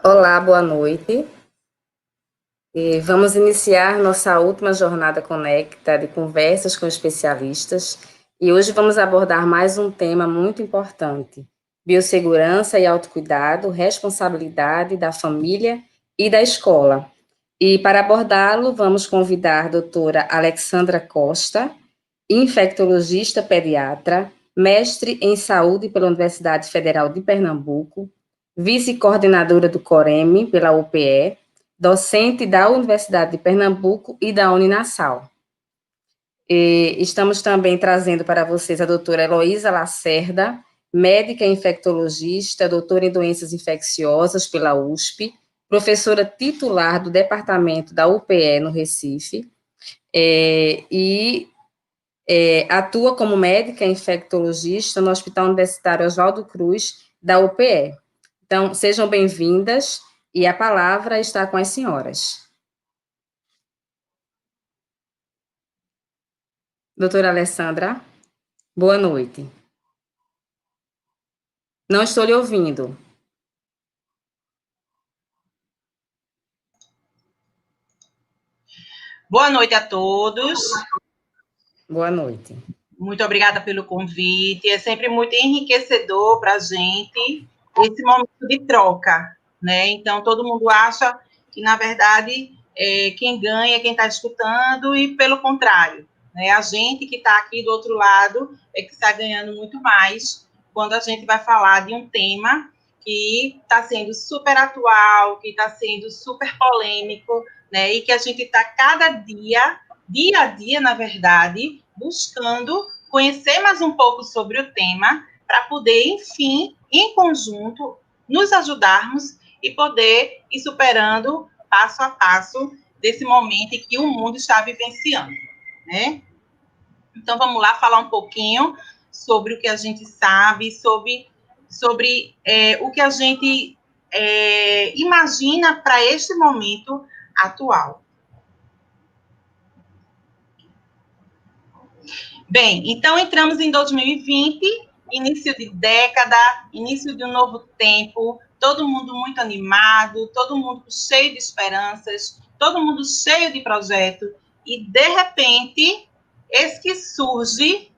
Olá, boa noite. Vamos iniciar nossa última jornada Conecta de conversas com especialistas. E hoje vamos abordar mais um tema muito importante: biossegurança e autocuidado, responsabilidade da família e da escola. E para abordá-lo, vamos convidar a doutora Alexandra Costa, infectologista pediatra, mestre em saúde pela Universidade Federal de Pernambuco, vice-coordenadora do COREME pela UPE, docente da Universidade de Pernambuco e da Uninassal. E estamos também trazendo para vocês a doutora Heloísa Lacerda, médica infectologista, doutora em doenças infecciosas pela USP, professora titular do departamento da UPE no Recife, atua como médica infectologista no Hospital Universitário Oswaldo Cruz, da UPE. Então, sejam bem-vindas e a palavra está com as senhoras. Doutora Alessandra, boa noite. Não estou lhe ouvindo. Boa noite a todos. Boa noite. Muito obrigada pelo convite. É sempre muito enriquecedor para a gente esse momento de troca, né? Então, todo mundo acha que, na verdade, quem ganha é quem está escutando e, pelo contrário, né? A gente que está aqui do outro lado é que está ganhando muito mais quando a gente vai falar de um tema que está sendo super atual, que está sendo super polêmico, né? E que a gente está cada dia a dia, na verdade, buscando conhecer mais um pouco sobre o tema para poder, enfim, em conjunto, nos ajudarmos e poder ir superando passo a passo desse momento em que o mundo está vivenciando, né? Então, vamos lá falar um pouquinho sobre o que a gente sabe, sobre o que a gente imagina para este momento atual. Bem, então entramos em 2020, início de década, início de um novo tempo, todo mundo muito animado, todo mundo cheio de esperanças, todo mundo cheio de projeto, e de repente, eis que surge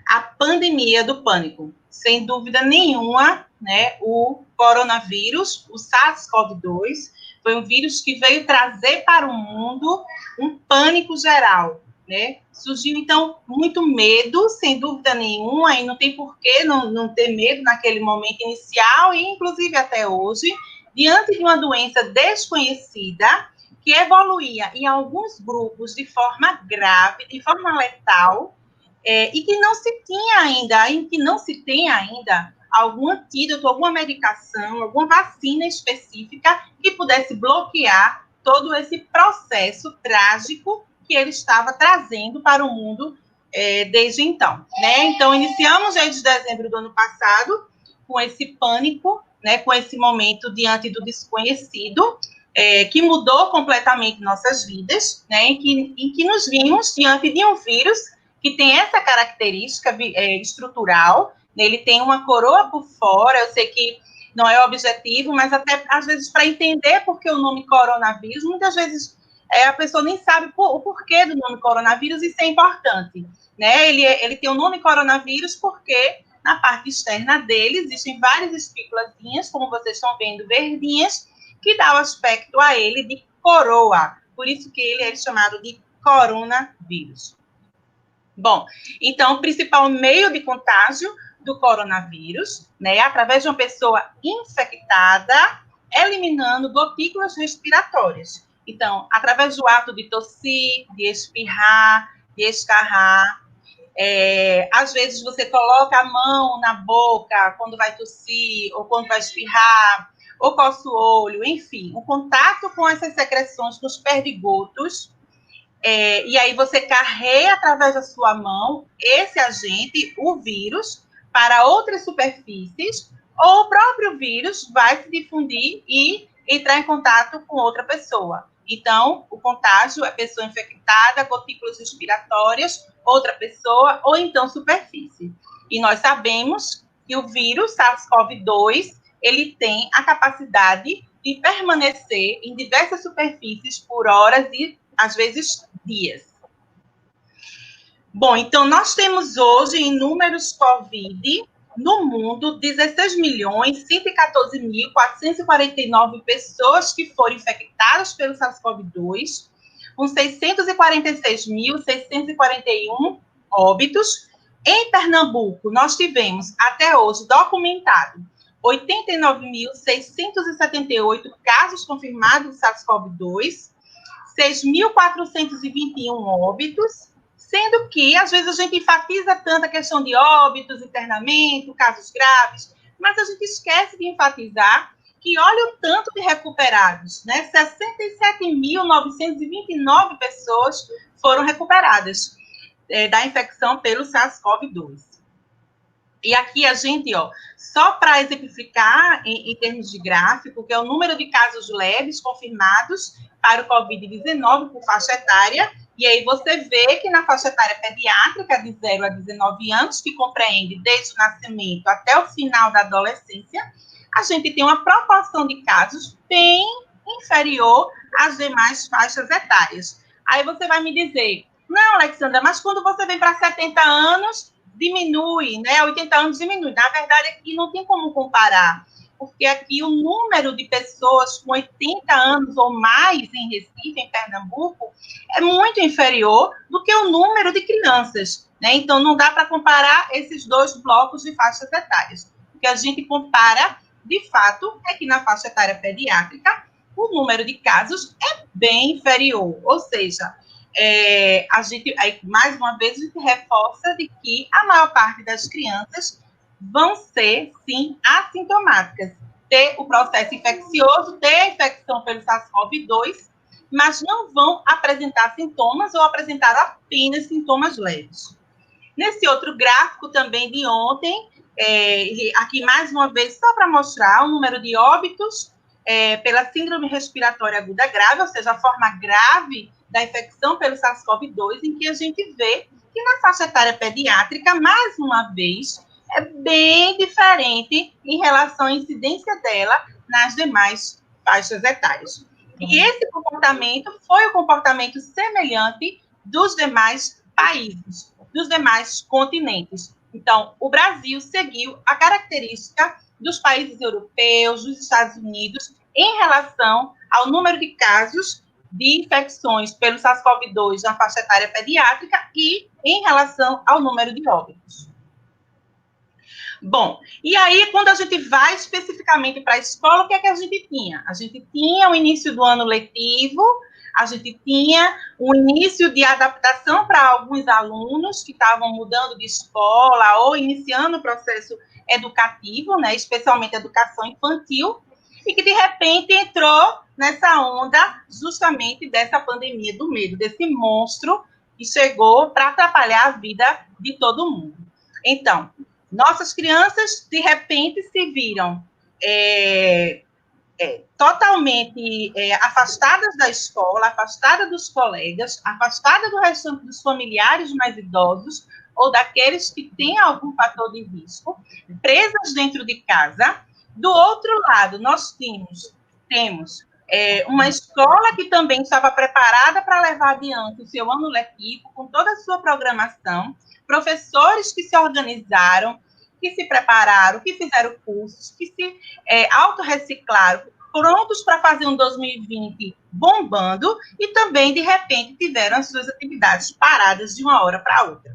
a pandemia do pânico. Sem dúvida nenhuma, né, o coronavírus, o SARS-CoV-2, foi um vírus que veio trazer para o mundo um pânico geral, né? Surgiu, então, muito medo, sem dúvida nenhuma, e não tem por que não ter medo naquele momento inicial, e inclusive até hoje, diante de uma doença desconhecida, que evoluía em alguns grupos de forma grave, de forma letal, e que não se tinha ainda, em que não se tem ainda algum antídoto, alguma medicação, alguma vacina específica que pudesse bloquear todo esse processo trágico que ele estava trazendo para o mundo desde então, né? Então, iniciamos desde dezembro do ano passado com esse pânico, né, com esse momento diante do desconhecido, que mudou completamente nossas vidas, né, em que nos vimos diante de um vírus que tem essa característica estrutural, né, ele tem uma coroa por fora, eu sei que não é objetivo, mas até às vezes para entender por que o nome coronavírus, muitas vezes a pessoa nem sabe o porquê do nome coronavírus, e isso é importante, né? Ele tem o nome coronavírus porque na parte externa dele existem várias espículazinhas, como vocês estão vendo, verdinhas, que dá o aspecto a ele de coroa, por isso que ele é chamado de coronavírus. Bom, então, o principal meio de contágio do coronavírus, né, através de uma pessoa infectada, eliminando gotículas respiratórias. Então, através do ato de tossir, de espirrar, de escarrar, às vezes você coloca a mão na boca quando vai tossir, ou quando vai espirrar, ou coça o olho, enfim, o contato com essas secreções, com os perdigotos, e aí você carrega através da sua mão esse agente, o vírus, para outras superfícies, ou o próprio vírus vai se difundir e entrar em contato com outra pessoa. Então, o contágio é pessoa infectada, gotículas respiratórias, outra pessoa, ou então superfície. E nós sabemos que o vírus SARS-CoV-2, ele tem a capacidade de permanecer em diversas superfícies por horas e, às vezes, dias. Bom, então, nós temos hoje, em números COVID, no mundo, 16.114.449 pessoas que foram infectadas pelo SARS-CoV-2, com 646.641 óbitos. Em Pernambuco, nós tivemos, até hoje, documentado 89.678 casos confirmados de SARS-CoV-2, 6.421 óbitos, sendo que, às vezes, a gente enfatiza tanto a questão de óbitos, internamento, casos graves, mas a gente esquece de enfatizar que olha o tanto de recuperados, né? 67.929 pessoas foram recuperadas da infecção pelo SARS-CoV-2. E aqui a gente, só para exemplificar em termos de gráfico, que é o número de casos leves confirmados para o COVID-19 por faixa etária, e aí você vê que na faixa etária pediátrica de 0 a 19 anos, que compreende desde o nascimento até o final da adolescência, a gente tem uma proporção de casos bem inferior às demais faixas etárias. Aí você vai me dizer, não, Alexandra, mas quando você vem para 70 anos, diminui, né? 80 anos diminui. Na verdade, aqui não tem como comparar, porque aqui o número de pessoas com 80 anos ou mais em Recife, em Pernambuco, é muito inferior do que o número de crianças, né? Então, não dá para comparar esses dois blocos de faixas etárias. O que a gente compara, de fato, é que na faixa etária pediátrica, o número de casos é bem inferior, ou seja, a gente, aí, mais uma vez, a gente reforça de que a maior parte das crianças vão ser, sim, assintomáticas, ter o processo infeccioso, ter a infecção pelo SARS-CoV-2, mas não vão apresentar sintomas ou apresentar apenas sintomas leves. Nesse outro gráfico também de ontem, aqui mais uma vez, só para mostrar o número de óbitos pela síndrome respiratória aguda grave, ou seja, a forma grave da infecção pelo SARS-CoV-2, em que a gente vê que na faixa etária pediátrica, mais uma vez, é bem diferente em relação à incidência dela nas demais faixas etárias. E esse comportamento foi o comportamento semelhante dos demais países, dos demais continentes. Então, o Brasil seguiu a característica dos países europeus, dos Estados Unidos, em relação ao número de casos de infecções pelo SARS-CoV-2 na faixa etária pediátrica e em relação ao número de óbitos. Bom, e aí, quando a gente vai especificamente para a escola, o que é que a gente tinha? A gente tinha o início do ano letivo, a gente tinha o início de adaptação para alguns alunos que estavam mudando de escola ou iniciando o processo educativo, né, especialmente educação infantil, e que, de repente, entrou nessa onda justamente dessa pandemia do medo, desse monstro que chegou para atrapalhar a vida de todo mundo. Então, nossas crianças, de repente, se viram totalmente afastadas da escola, afastadas dos colegas, afastadas do restante dos familiares mais idosos ou daqueles que têm algum fator de risco, presas dentro de casa. Do outro lado, nós temos uma escola que também estava preparada para levar adiante o seu ano letivo, com toda a sua programação, professores que se organizaram, que se prepararam, que fizeram cursos, que se autorreciclaram, prontos para fazer um 2020 bombando, e também, de repente, tiveram as suas atividades paradas de uma hora para outra.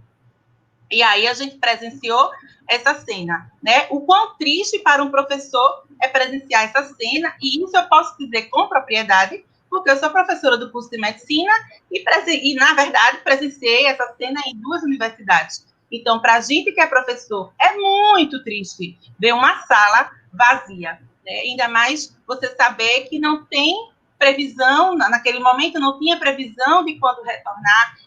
E aí a gente presenciou essa cena, né? O quão triste para um professor é presenciar essa cena, e isso eu posso dizer com propriedade, porque eu sou professora do curso de medicina e na verdade, presenciei essa cena em 2 universidades. Então, para a gente que é professor, é muito triste ver uma sala vazia, né? Ainda mais você saber que não tem previsão, naquele momento não tinha previsão de quando retornar,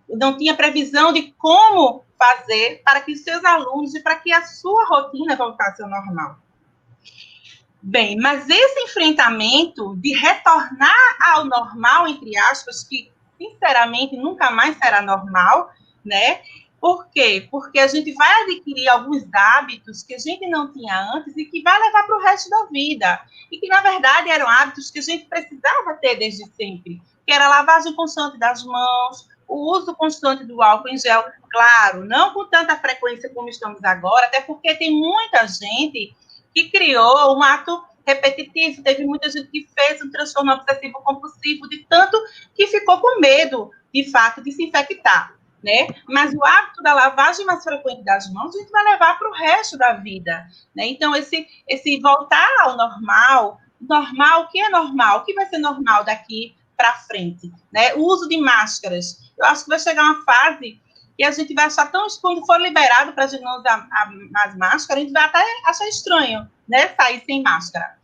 não tinha previsão de como fazer para que os seus alunos e para que a sua rotina voltasse ao normal. Bem, mas esse enfrentamento de retornar ao normal, entre aspas, que, sinceramente, nunca mais será normal, né? Por quê? Porque a gente vai adquirir alguns hábitos que a gente não tinha antes e que vai levar para o resto da vida. E que, na verdade, eram hábitos que a gente precisava ter desde sempre, que era a lavagem constante das mãos, o uso constante do álcool em gel. Claro, não com tanta frequência como estamos agora, até porque tem muita gente que criou um ato repetitivo, teve muita gente que fez um transtorno obsessivo compulsivo, de tanto que ficou com medo, de fato, de se infectar. Né? Mas o hábito da lavagem mais frequente das mãos a gente vai levar para o resto da vida. Né? Então, esse voltar ao normal, o que é normal? O que vai ser normal daqui para frente? Né? O uso de máscaras. Eu acho que vai chegar uma fase que a gente vai achar tão, quando for liberado para a gente não usar as máscaras, a gente vai até achar estranho, né? Sair sem máscara.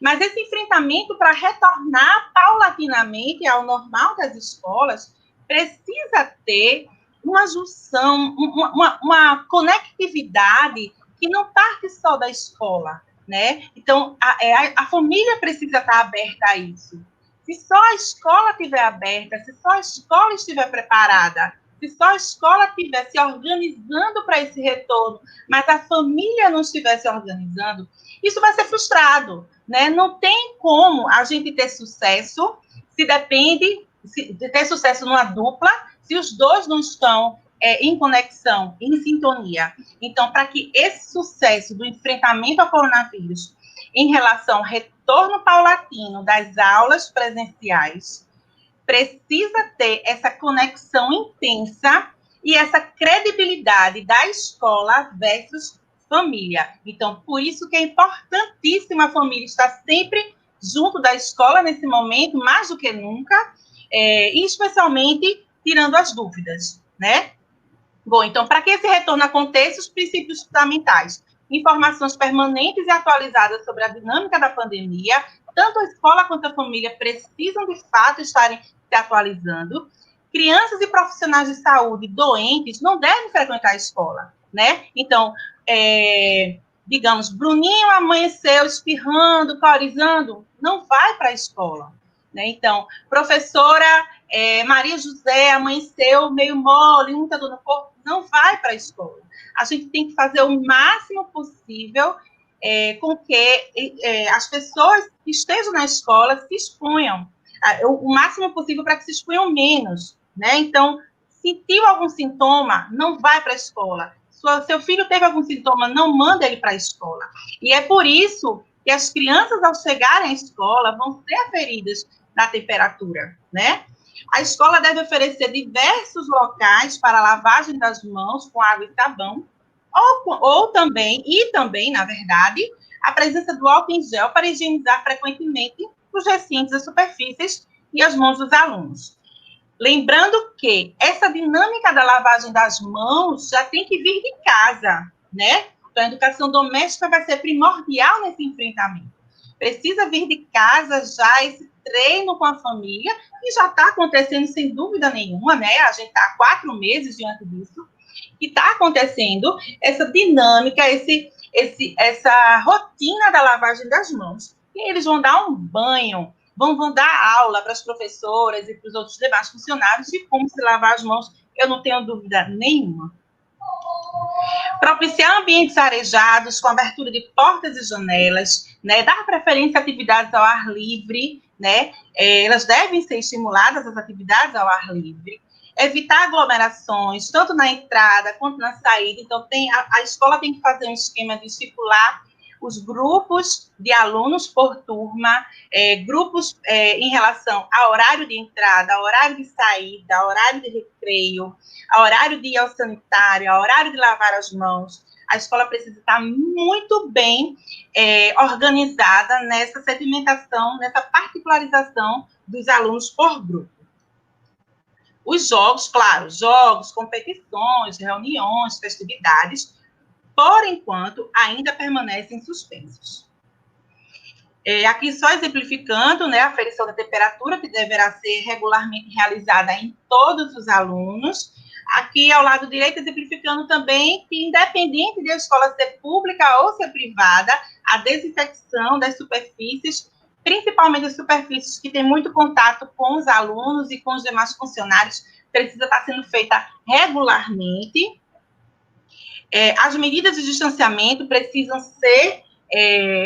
Mas esse enfrentamento para retornar paulatinamente ao normal das escolas precisa ter uma junção, uma conectividade que não parte só da escola, né? Então, a família precisa estar aberta a isso. Se só a escola estiver aberta, se só a escola estiver preparada, se só a escola estiver se organizando para esse retorno, mas a família não estiver se organizando, isso vai ser frustrado, né? Não tem como a gente ter sucesso se depende de ter sucesso numa dupla se os dois não estão em conexão, em sintonia. Então, para que esse sucesso do enfrentamento ao coronavírus em relação ao retorno paulatino das aulas presenciais, precisa ter essa conexão intensa e essa credibilidade da escola versus família. Então, por isso que é importantíssima a família estar sempre junto da escola nesse momento, mais do que nunca, e especialmente tirando as dúvidas, né? Bom, então, para que esse retorno aconteça, os princípios fundamentais: informações permanentes e atualizadas sobre a dinâmica da pandemia, tanto a escola quanto a família precisam, de fato, estarem se atualizando. Crianças e profissionais de saúde doentes não devem frequentar a escola, né? Então, digamos, Bruninho amanheceu espirrando, corizando, não vai para a escola, né? Então, professora Maria José amanheceu meio mole, muita dor no corpo, não vai para a escola. A gente tem que fazer o máximo possível com que as pessoas que estejam na escola se exponham, o máximo possível para que se exponham menos, né? Então, sentiu algum sintoma, não vai para a escola. Seu filho teve algum sintoma, não manda ele para a escola. E é por isso que as crianças, ao chegarem à escola, vão ser aferidas na temperatura, né? A escola deve oferecer diversos locais para lavagem das mãos com água e sabão, ou também, na verdade, a presença do álcool em gel para higienizar frequentemente os recintos, as superfícies e as mãos dos alunos. Lembrando que essa dinâmica da lavagem das mãos já tem que vir de casa, né? Então, a educação doméstica vai ser primordial nesse enfrentamento. Precisa vir de casa já esse treino com a família, e já está acontecendo sem dúvida nenhuma, né? A gente está há 4 meses diante disso, e está acontecendo essa dinâmica, essa rotina da lavagem das mãos. E eles vão dar um banho, vão dar aula para as professoras e para os outros demais funcionários de como se lavar as mãos, eu não tenho dúvida nenhuma. Propiciar ambientes arejados, com abertura de portas e janelas, né? Dar preferência a atividades ao ar livre, né? Elas devem ser estimuladas, as atividades ao ar livre. Evitar aglomerações, tanto na entrada quanto na saída. Então, a escola tem que fazer um esquema de estipular os grupos de alunos por turma, grupos em relação ao horário de entrada, ao horário de saída, ao horário de recreio, ao horário de ir ao sanitário, ao horário de lavar as mãos. A escola precisa estar muito bem organizada nessa segmentação, nessa particularização dos alunos por grupo. Os jogos, claro, jogos, competições, reuniões, festividades, por enquanto, ainda permanecem suspensos. Aqui só exemplificando, né, a aferição da temperatura, que deverá ser regularmente realizada em todos os alunos. Aqui, ao lado direito, exemplificando também que, independente de a escola ser pública ou ser privada, a desinfecção das superfícies, principalmente as superfícies que têm muito contato com os alunos e com os demais funcionários, precisa estar sendo feita regularmente, As medidas de distanciamento precisam ser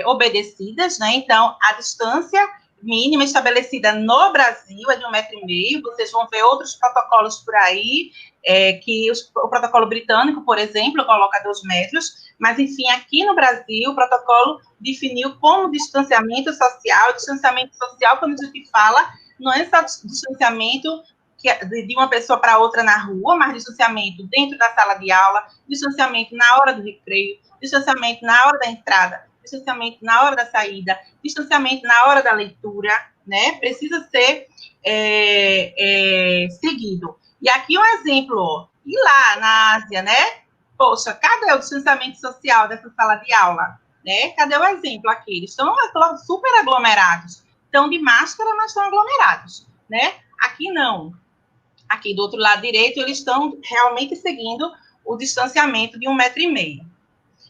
obedecidas, né? Então, a distância mínima estabelecida no Brasil é de 1,5 m. Vocês vão ver outros protocolos por aí, o protocolo britânico, por exemplo, coloca 2 metros, mas, enfim, aqui no Brasil, o protocolo definiu como distanciamento social. Distanciamento social, quando a gente fala, não é só distanciamento de uma pessoa para outra na rua, mas distanciamento dentro da sala de aula, distanciamento na hora do recreio, distanciamento na hora da entrada, distanciamento na hora da saída, distanciamento na hora da leitura, né? Precisa ser seguido. E aqui um exemplo, ó, e lá na Ásia, né? Poxa, cadê o distanciamento social dessa sala de aula? Né? Cadê o exemplo aqui? Eles estão super aglomerados, estão de máscara, mas estão aglomerados, né? Aqui não. Aqui do outro lado direito, eles estão realmente seguindo o distanciamento de 1,5 m,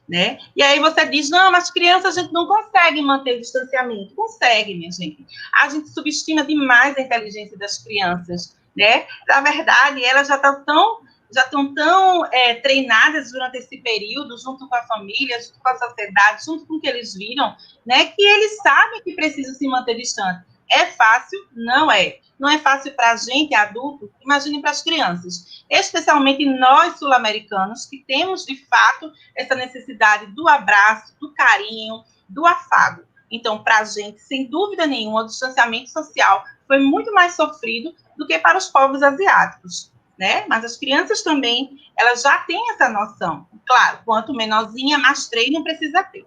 né? E aí você diz, não, mas crianças a gente não consegue manter o distanciamento. Consegue, minha gente. A gente subestima demais a inteligência das crianças, né? Na verdade, elas já estão tão treinadas durante esse período, junto com a família, junto com a sociedade, junto com o que eles viram, né? Que eles sabem que precisam se manter distante. É fácil? Não é. Não é fácil para a gente, adulto, imagine para as crianças. Especialmente nós, sul-americanos, que temos, de fato, essa necessidade do abraço, do carinho, do afago. Então, para a gente, sem dúvida nenhuma, o distanciamento social foi muito mais sofrido do que para os povos asiáticos, né? Mas as crianças também, elas já têm essa noção. Claro, quanto menorzinha, mais treino precisa ter.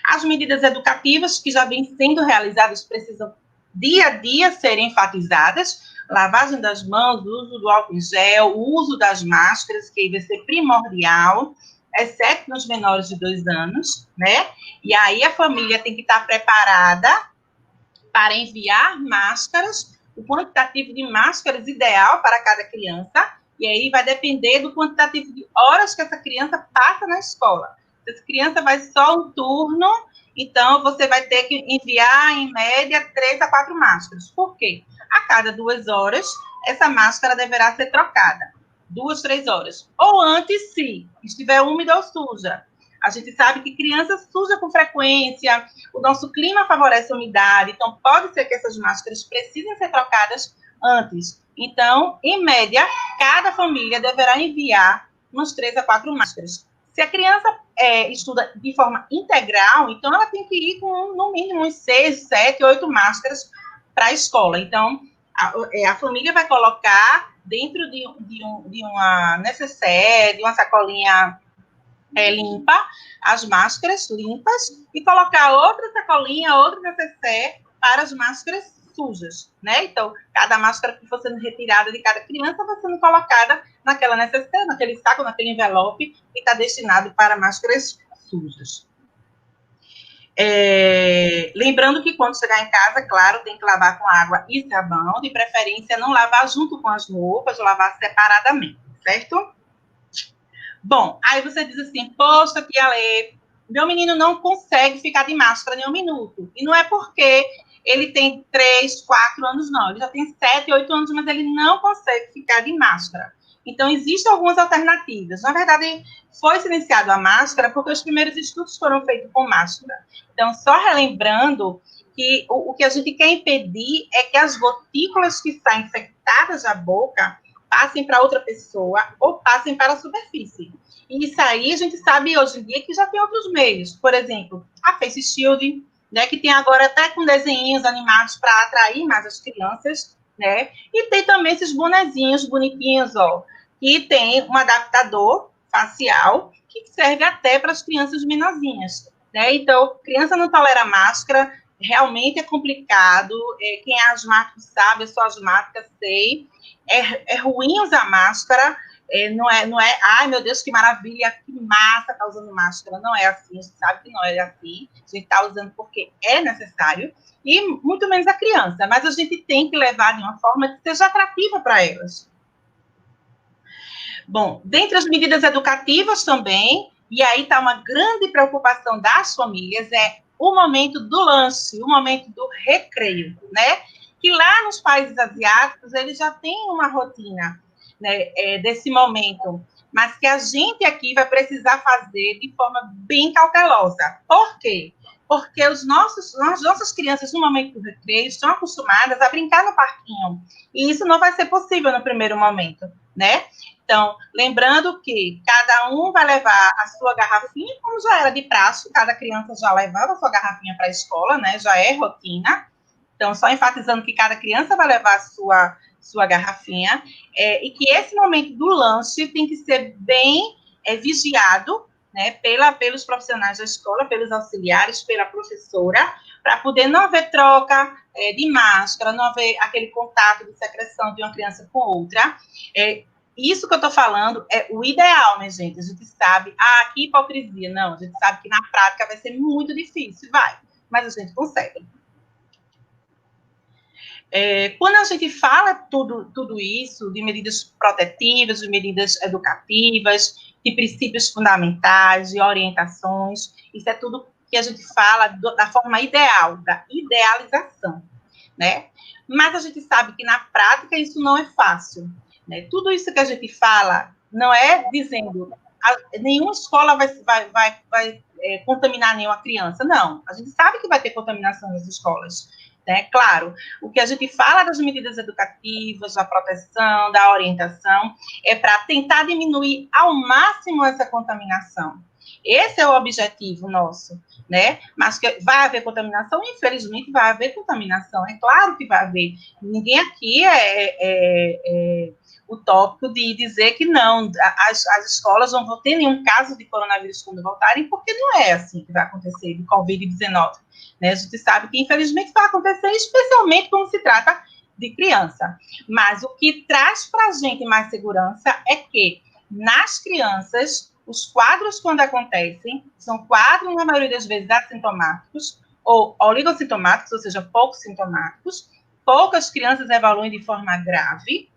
As medidas educativas que já vêm sendo realizadas precisam dia a dia serem enfatizadas, lavagem das mãos, o uso do álcool em gel, o uso das máscaras, que vai ser primordial, exceto nos menores de 2 anos, né? E aí a família tem que estar preparada para enviar máscaras, o quantitativo de máscaras ideal para cada criança, e aí vai depender do quantitativo de horas que essa criança passa na escola. Se essa criança vai só um turno, então você vai ter que enviar, em média, 3 a 4 máscaras. Por quê? A cada 2 horas, essa máscara deverá ser trocada. 2, 3 horas. Ou antes, se estiver úmida ou suja. A gente sabe que criança suja com frequência, o nosso clima favorece a umidade, então pode ser que essas máscaras precisem ser trocadas antes. Então, em média, cada família deverá enviar umas 3 a 4 máscaras. Se a criança estuda de forma integral, então ela tem que ir com, no mínimo, uns 6, 7, 8 máscaras para a escola. Então, a família vai colocar dentro de uma necessaire, de uma sacolinha limpa, as máscaras limpas, e colocar outra sacolinha, outra necessaire para as máscaras sujas, né? Então, cada máscara que for sendo retirada de cada criança vai sendo colocada naquela necessaire, naquele saco, naquele envelope, que está destinado para máscaras sujas. Lembrando que quando chegar em casa, claro, tem que lavar com água e sabão, de preferência não lavar junto com as roupas, lavar separadamente, certo? Bom, aí você diz assim, poxa, tia Lê, meu menino não consegue ficar de máscara nem um minuto. E não é porque ele tem 3, 4 anos, não. Ele já tem 7, 8 anos, mas ele não consegue ficar de máscara. Então, existem algumas alternativas. Na verdade, foi silenciado a máscara porque os primeiros estudos foram feitos com máscara. Então, só relembrando que o que a gente quer impedir é que as gotículas que saem infectadas da boca passem para outra pessoa ou passem para a superfície. E isso aí a gente sabe hoje em dia que já tem outros meios. Por exemplo, a Face Shield, né, que tem agora até com desenhinhos animados para atrair mais as crianças, né? E tem também esses bonezinhos bonitinhos, ó, que tem um adaptador facial que serve até para as crianças menorzinhas, né? Então, criança não tolera máscara, realmente é complicado. Quem é asmático sabe, eu sou asmática, sei. É ruim usar máscara, não é, ai meu Deus, que maravilha, que massa tá usando máscara, não é assim, a gente sabe que não é assim, a gente tá usando porque é necessário, e muito menos a criança, mas a gente tem que levar de uma forma que seja atrativa para elas. Bom, dentre as medidas educativas também, e aí está uma grande preocupação das famílias, é o momento do lanche, o momento do recreio, né? Que lá nos países asiáticos, eles já têm uma rotina. né, desse momento, mas que a gente aqui vai precisar fazer de forma bem cautelosa. Por quê? Porque as nossas crianças, no momento do recreio, estão acostumadas a brincar no parquinho, e isso não vai ser possível no primeiro momento, né? Então, lembrando que cada um vai levar a sua garrafinha, como já era de praxe, cada criança já levava a sua garrafinha para a escola, né? Já é rotina. Então, só enfatizando que cada criança vai levar a sua garrafinha, e que esse momento do lanche tem que ser bem vigiado, né, pelos profissionais da escola, pelos auxiliares, pela professora, para poder não haver troca de máscara, não haver aquele contato de secreção de uma criança com outra. Isso que eu estou falando é o ideal, né, gente? A gente sabe, que hipocrisia. Não, a gente sabe que na prática vai ser muito difícil, mas a gente consegue. Quando a gente fala tudo isso, de medidas protetivas, de medidas educativas, de princípios fundamentais, de orientações, isso é tudo que a gente fala da forma ideal, da idealização, né? Mas a gente sabe que na prática isso não é fácil, né? Tudo isso que a gente fala não é dizendo nenhuma escola vai contaminar nenhuma criança, não. A gente sabe que vai ter contaminação nas escolas, né? Claro, o que a gente fala das medidas educativas, da proteção, da orientação, é para tentar diminuir ao máximo essa contaminação. Esse é o objetivo nosso, né? Mas que vai haver contaminação, infelizmente vai haver contaminação, é claro que vai haver. Ninguém aqui é utópico de dizer que não, as escolas não vão ter nenhum caso de coronavírus quando voltarem, porque não é assim que vai acontecer, de Covid-19. Né? A gente sabe que, infelizmente, vai acontecer, especialmente quando se trata de criança. Mas o que traz para a gente mais segurança é que, nas crianças, os quadros, quando acontecem, são quadros, na maioria das vezes, assintomáticos ou oligossintomáticos, ou seja, poucos sintomáticos. Poucas crianças evoluem de forma grave,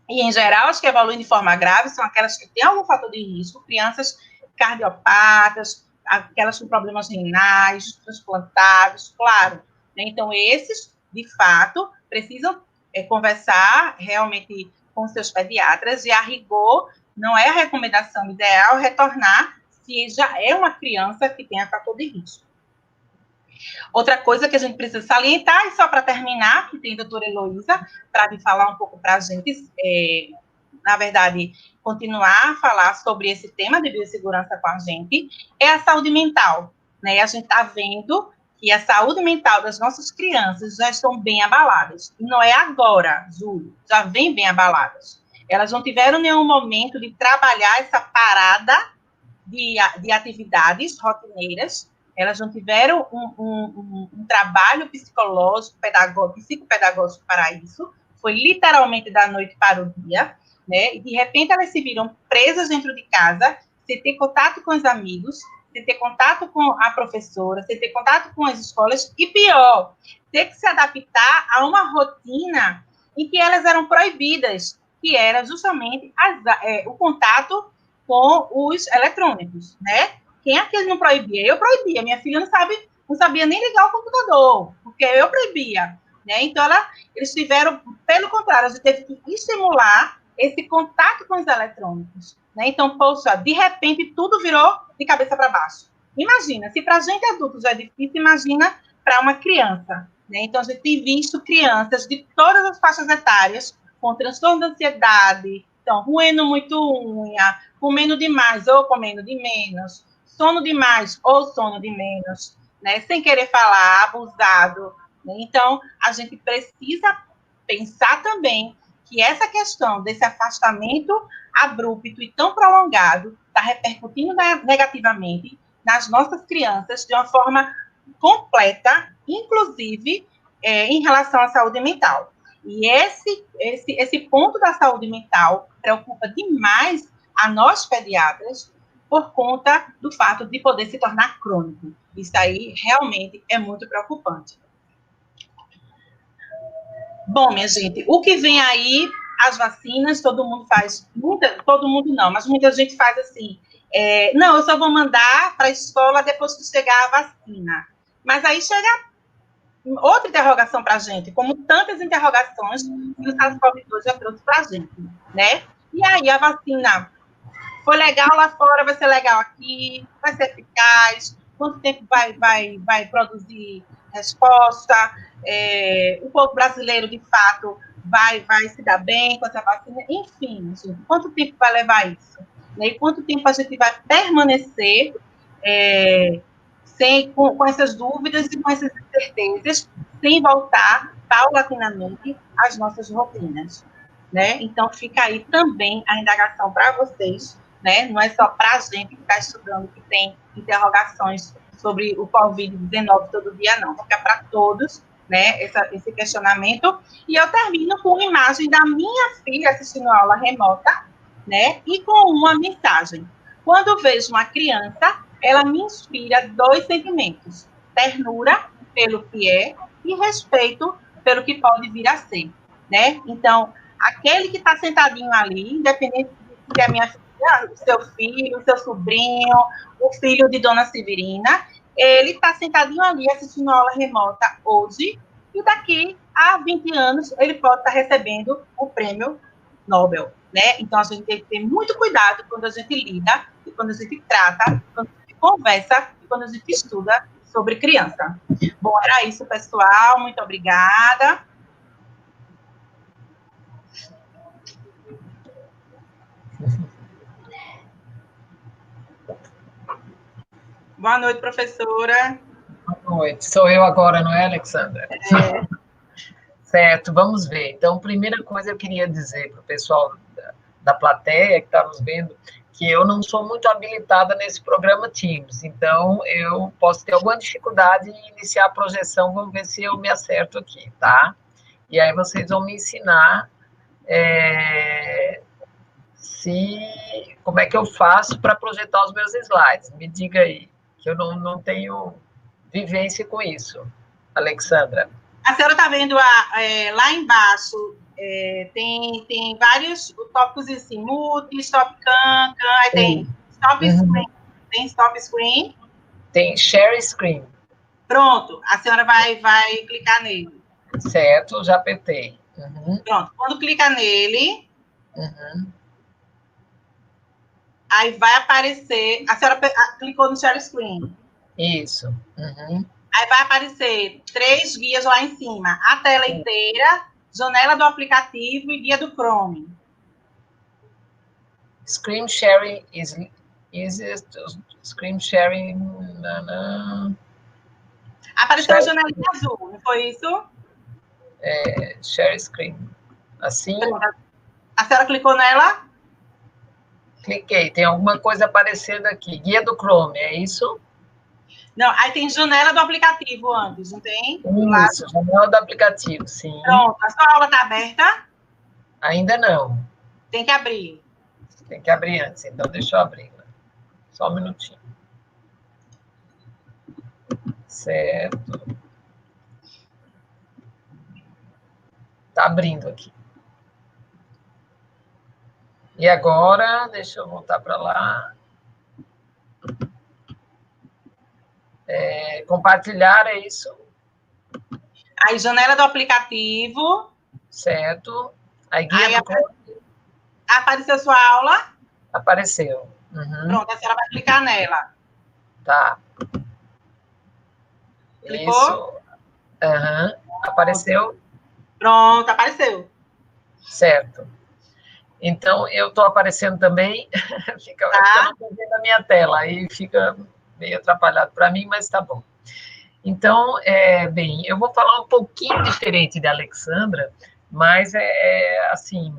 e, em geral, as que evoluem de forma grave são aquelas que têm algum fator de risco, crianças cardiopatas, aquelas com problemas renais, transplantados, claro. Né? Então, esses, de fato, precisam conversar realmente com seus pediatras, e, a rigor, não é a recomendação ideal retornar se já é uma criança que tenha fator de risco. Outra coisa que a gente precisa salientar, e só para terminar, que tem a doutora Heloísa, para vir falar um pouco para a gente, na verdade, continuar a falar sobre esse tema de biossegurança com a gente, é a saúde mental. Né? A gente está vendo que a saúde mental das nossas crianças já estão bem abaladas. E não é agora, Júlio, já vem bem abaladas. Elas não tiveram nenhum momento de trabalhar essa parada de atividades rotineiras, elas não tiveram um trabalho psicológico, psicopedagógico para isso, foi literalmente da noite para o dia, né? E de repente elas se viram presas dentro de casa, sem ter contato com os amigos, sem ter contato com a professora, sem ter contato com as escolas, e pior, ter que se adaptar a uma rotina em que elas eram proibidas, que era justamente o contato com os eletrônicos, né? Quem é que não proibia? Eu proibia. Minha filha não sabia nem ligar o computador, porque eu proibia. Né? Então, eles tiveram, pelo contrário, a gente teve que estimular esse contato com os eletrônicos. Né? Então, poxa, de repente, tudo virou de cabeça para baixo. Imagina, se para a gente adulto já é difícil, imagina para uma criança. Né? Então, a gente tem visto crianças de todas as faixas etárias com transtorno de ansiedade, então, roendo muito unha, comendo demais ou comendo de menos, sono demais ou sono de menos, né? Sem querer falar, abusado. Né? Então, a gente precisa pensar também que essa questão desse afastamento abrupto e tão prolongado está repercutindo negativamente nas nossas crianças de uma forma completa, inclusive em relação à saúde mental. E esse ponto da saúde mental preocupa demais a nós pediatras, por conta do fato de poder se tornar crônico. Isso aí realmente é muito preocupante. Bom, minha gente, o que vem aí, as vacinas, todo mundo faz, todo mundo não, mas muita gente faz assim, não, eu só vou mandar para a escola depois que chegar a vacina. Mas aí chega outra interrogação para a gente, como tantas interrogações que o SARS-CoV-2 já trouxe para a gente. né? E aí a vacina foi legal lá fora, vai ser legal aqui, vai ser eficaz, quanto tempo vai produzir resposta, o povo brasileiro, de fato, vai se dar bem com essa vacina, enfim, gente, quanto tempo vai levar isso? Né? E quanto tempo a gente vai permanecer com essas dúvidas e com essas incertezas, sem voltar paulatinamente às nossas rotinas. Né? Então, fica aí também a indagação para vocês, né? Não é só para a gente que está estudando, que tem interrogações sobre o Covid-19 todo dia, não. Fica para todos, né? Esse questionamento. E eu termino com uma imagem da minha filha assistindo a aula remota, né? E com uma mensagem. Quando eu vejo uma criança, ela me inspira dois sentimentos: ternura pelo que é e respeito pelo que pode vir a ser, né? Então, aquele que está sentadinho ali, independente se é minha filha, o seu filho, o seu sobrinho, o filho de Dona Severina, ele está sentadinho ali assistindo a aula remota hoje, e daqui a 20 anos ele pode estar recebendo o prêmio Nobel, né? Então a gente tem que ter muito cuidado quando a gente lida, e quando a gente trata, quando a gente conversa, e quando a gente estuda sobre criança. Bom, era isso, pessoal. Muito obrigada. Boa noite, professora. Boa noite. Sou eu agora, não é, Alexandra? Certo, vamos ver. Então, primeira coisa eu queria dizer para o pessoal da plateia que está nos vendo, que eu não sou muito habilitada nesse programa Teams, então eu posso ter alguma dificuldade em iniciar a projeção, vamos ver se eu me acerto aqui, tá? E aí vocês vão me ensinar como é que eu faço para projetar os meus slides. Me diga aí, que eu não tenho vivência com isso. Alexandra. A senhora está vendo lá embaixo, tem vários tópicos assim, multi, stop can, aí tem stop screen. Tem stop screen? Tem share screen. Pronto, a senhora vai clicar nele. Certo, já apertei. Pronto, quando clica nele, aí vai aparecer, a senhora clicou no share screen. Isso. Aí vai aparecer 3 guias lá em cima, a tela inteira, janela do aplicativo e guia do Chrome. Screen sharing is easiest. Screen sharing. Apareceu a janelinha azul, não foi isso? Share screen. Assim. A senhora clicou nela? Cliquei. Tem alguma coisa aparecendo aqui. Guia do Chrome, é isso? Não, aí tem janela do aplicativo antes, não tem? Isso, janela do aplicativo, sim. Pronto, a sua aula está aberta? Ainda não. Tem que abrir. Tem que abrir antes, então deixa eu abrir. Só um minutinho. Certo. Está abrindo aqui. E agora, deixa eu voltar para lá. Compartilhar, é isso? Aí, janela do aplicativo. Certo. Aí, guia do Chrome. Apareceu sua aula? Apareceu. Pronto, a senhora vai clicar nela. Tá. Clicou? Isso. Apareceu? Pronto, apareceu. Certo. Então, eu estou aparecendo também. Fica, eu não estou vendo a minha tela, aí fica meio atrapalhado para mim, mas tá bom. Então, bem, eu vou falar um pouquinho diferente da Alexandra, mas assim,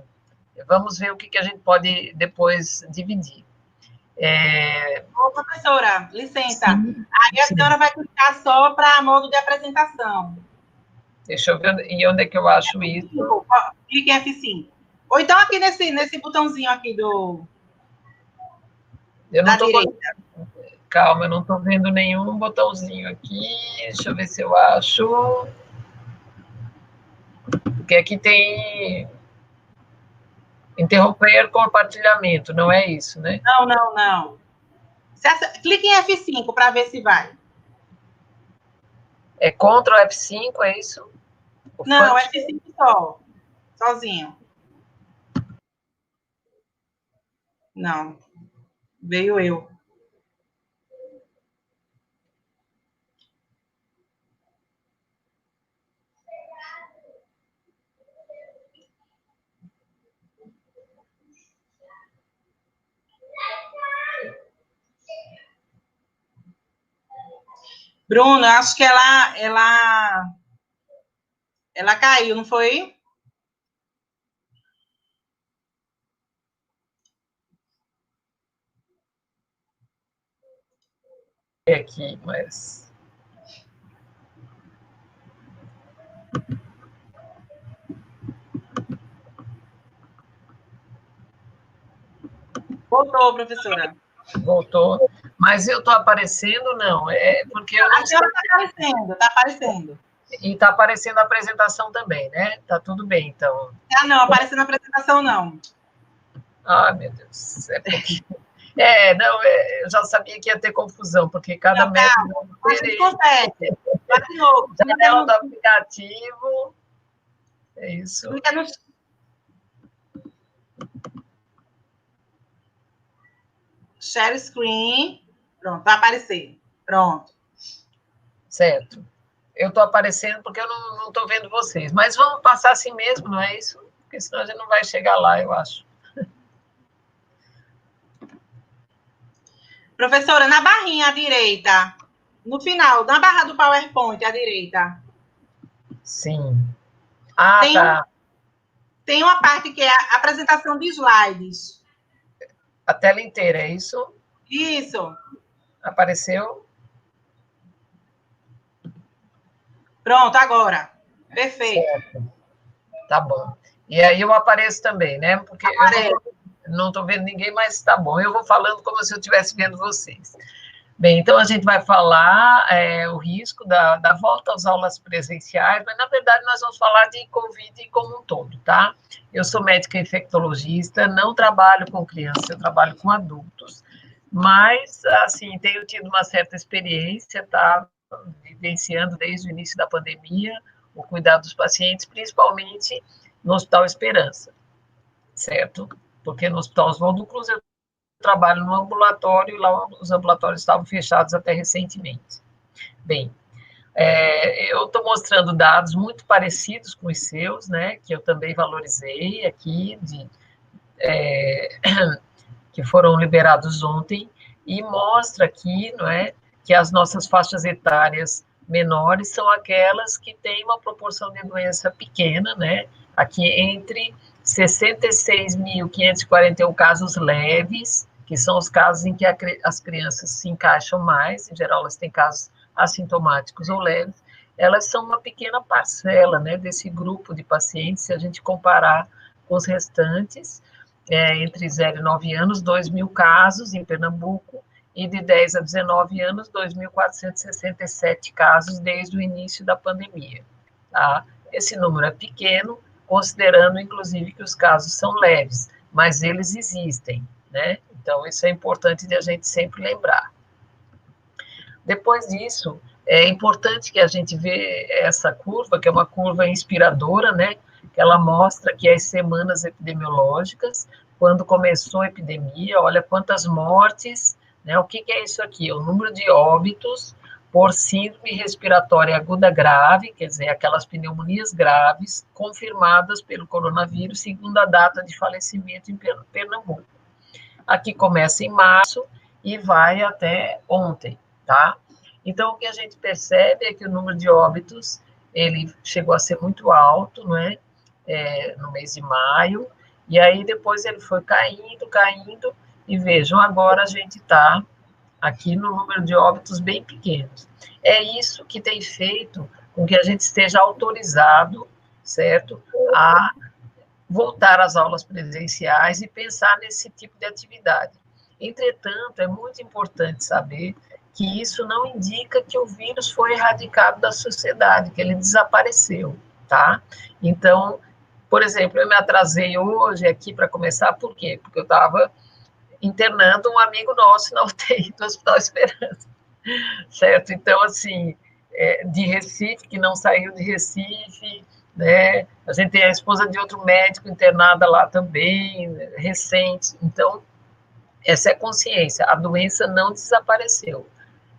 vamos ver o que a gente pode depois dividir. Ô, professora, licença. Aí a senhora vai clicar só para modo de apresentação. Deixa eu ver e onde é que eu acho F5, isso. clique em F5. Ou então aqui nesse botãozinho aqui da direita. Calma, eu não estou vendo nenhum botãozinho aqui. Deixa eu ver se eu acho. Porque aqui tem interromper compartilhamento, não é isso, né? Não. Clique em F5 para ver se vai. É Ctrl F5, é isso? Não, F5 só. Sozinho. Não. Veio eu. Bruno, acho que ela caiu, não foi? É aqui, mas... Voltou, professora. Voltou. Mas eu estou aparecendo, não. É porque eu não A senhora está aparecendo, está aparecendo. E está aparecendo a apresentação também, né? Tá tudo bem, então. Ah, não, apareceu na apresentação, não. Ah, meu Deus. É porque... eu já sabia que ia ter confusão, porque cada método é diferente. Acontece. Vai de novo. Janela do aplicativo. É isso. Clica no... Share screen. Pronto, vai aparecer. Pronto. Certo. Eu estou aparecendo porque eu não estou vendo vocês. Mas vamos passar assim mesmo, não é isso? Porque senão a gente não vai chegar lá, eu acho. Professora, na barrinha à direita, no final, na barra do PowerPoint à direita. Sim. Ah, tá. Tem uma parte que é a apresentação de slides. A tela inteira, é isso? Isso. Apareceu? Pronto, agora. Perfeito. Certo. Tá bom. E aí eu apareço também, né? Porque eu não estou vendo ninguém, mas tá bom. Eu vou falando como se eu estivesse vendo vocês. Bem, então a gente vai falar o risco da volta às aulas presenciais, mas na verdade nós vamos falar de Covid como um todo, tá? Eu sou médica infectologista, não trabalho com crianças, eu trabalho com adultos, mas, assim, tenho tido uma certa experiência, tá? Vivenciando desde o início da pandemia o cuidado dos pacientes, principalmente no Hospital Esperança, certo? Porque no Hospital Oswaldo Cruz eu trabalho no ambulatório e lá os ambulatórios estavam fechados até recentemente. Bem, eu estou mostrando dados muito parecidos com os seus, né, que eu também valorizei aqui, que foram liberados ontem, e mostra aqui, não é, que as nossas faixas etárias menores são aquelas que têm uma proporção de doença pequena, né, aqui entre 66.541 casos leves, que são os casos em que as crianças se encaixam mais, em geral elas têm casos assintomáticos ou leves, elas são uma pequena parcela, né, desse grupo de pacientes, se a gente comparar com os restantes, entre 0 e 9 anos, 2.000 casos em Pernambuco, e de 10 a 19 anos, 2.467 casos desde o início da pandemia. Tá? Esse número é pequeno, considerando, inclusive, que os casos são leves, mas eles existem, né? Então, isso é importante de a gente sempre lembrar. Depois disso, é importante que a gente veja essa curva, que é uma curva inspiradora, né? Que ela mostra que as semanas epidemiológicas, quando começou a epidemia, olha quantas mortes, né? O que é isso aqui? O número de óbitos por síndrome respiratória aguda grave, quer dizer, aquelas pneumonias graves confirmadas pelo coronavírus, segundo a data de falecimento em Pernambuco. Aqui começa em março e vai até ontem, tá? Então, o que a gente percebe é que o número de óbitos, ele chegou a ser muito alto, não é? No mês de maio, e aí depois ele foi caindo, e vejam, agora a gente está aqui no número de óbitos bem pequenos. É isso que tem feito com que a gente esteja autorizado, certo, a voltar às aulas presenciais e pensar nesse tipo de atividade. Entretanto, é muito importante saber que isso não indica que o vírus foi erradicado da sociedade, que ele desapareceu, tá? Então, por exemplo, eu me atrasei hoje aqui para começar, por quê? Porque eu estava internando um amigo nosso na UTI do Hospital Esperança, certo? Então, assim, de Recife, que não saiu de Recife, né? A gente tem a esposa de outro médico internada lá também, recente. Então, Essa é consciência, a doença não desapareceu,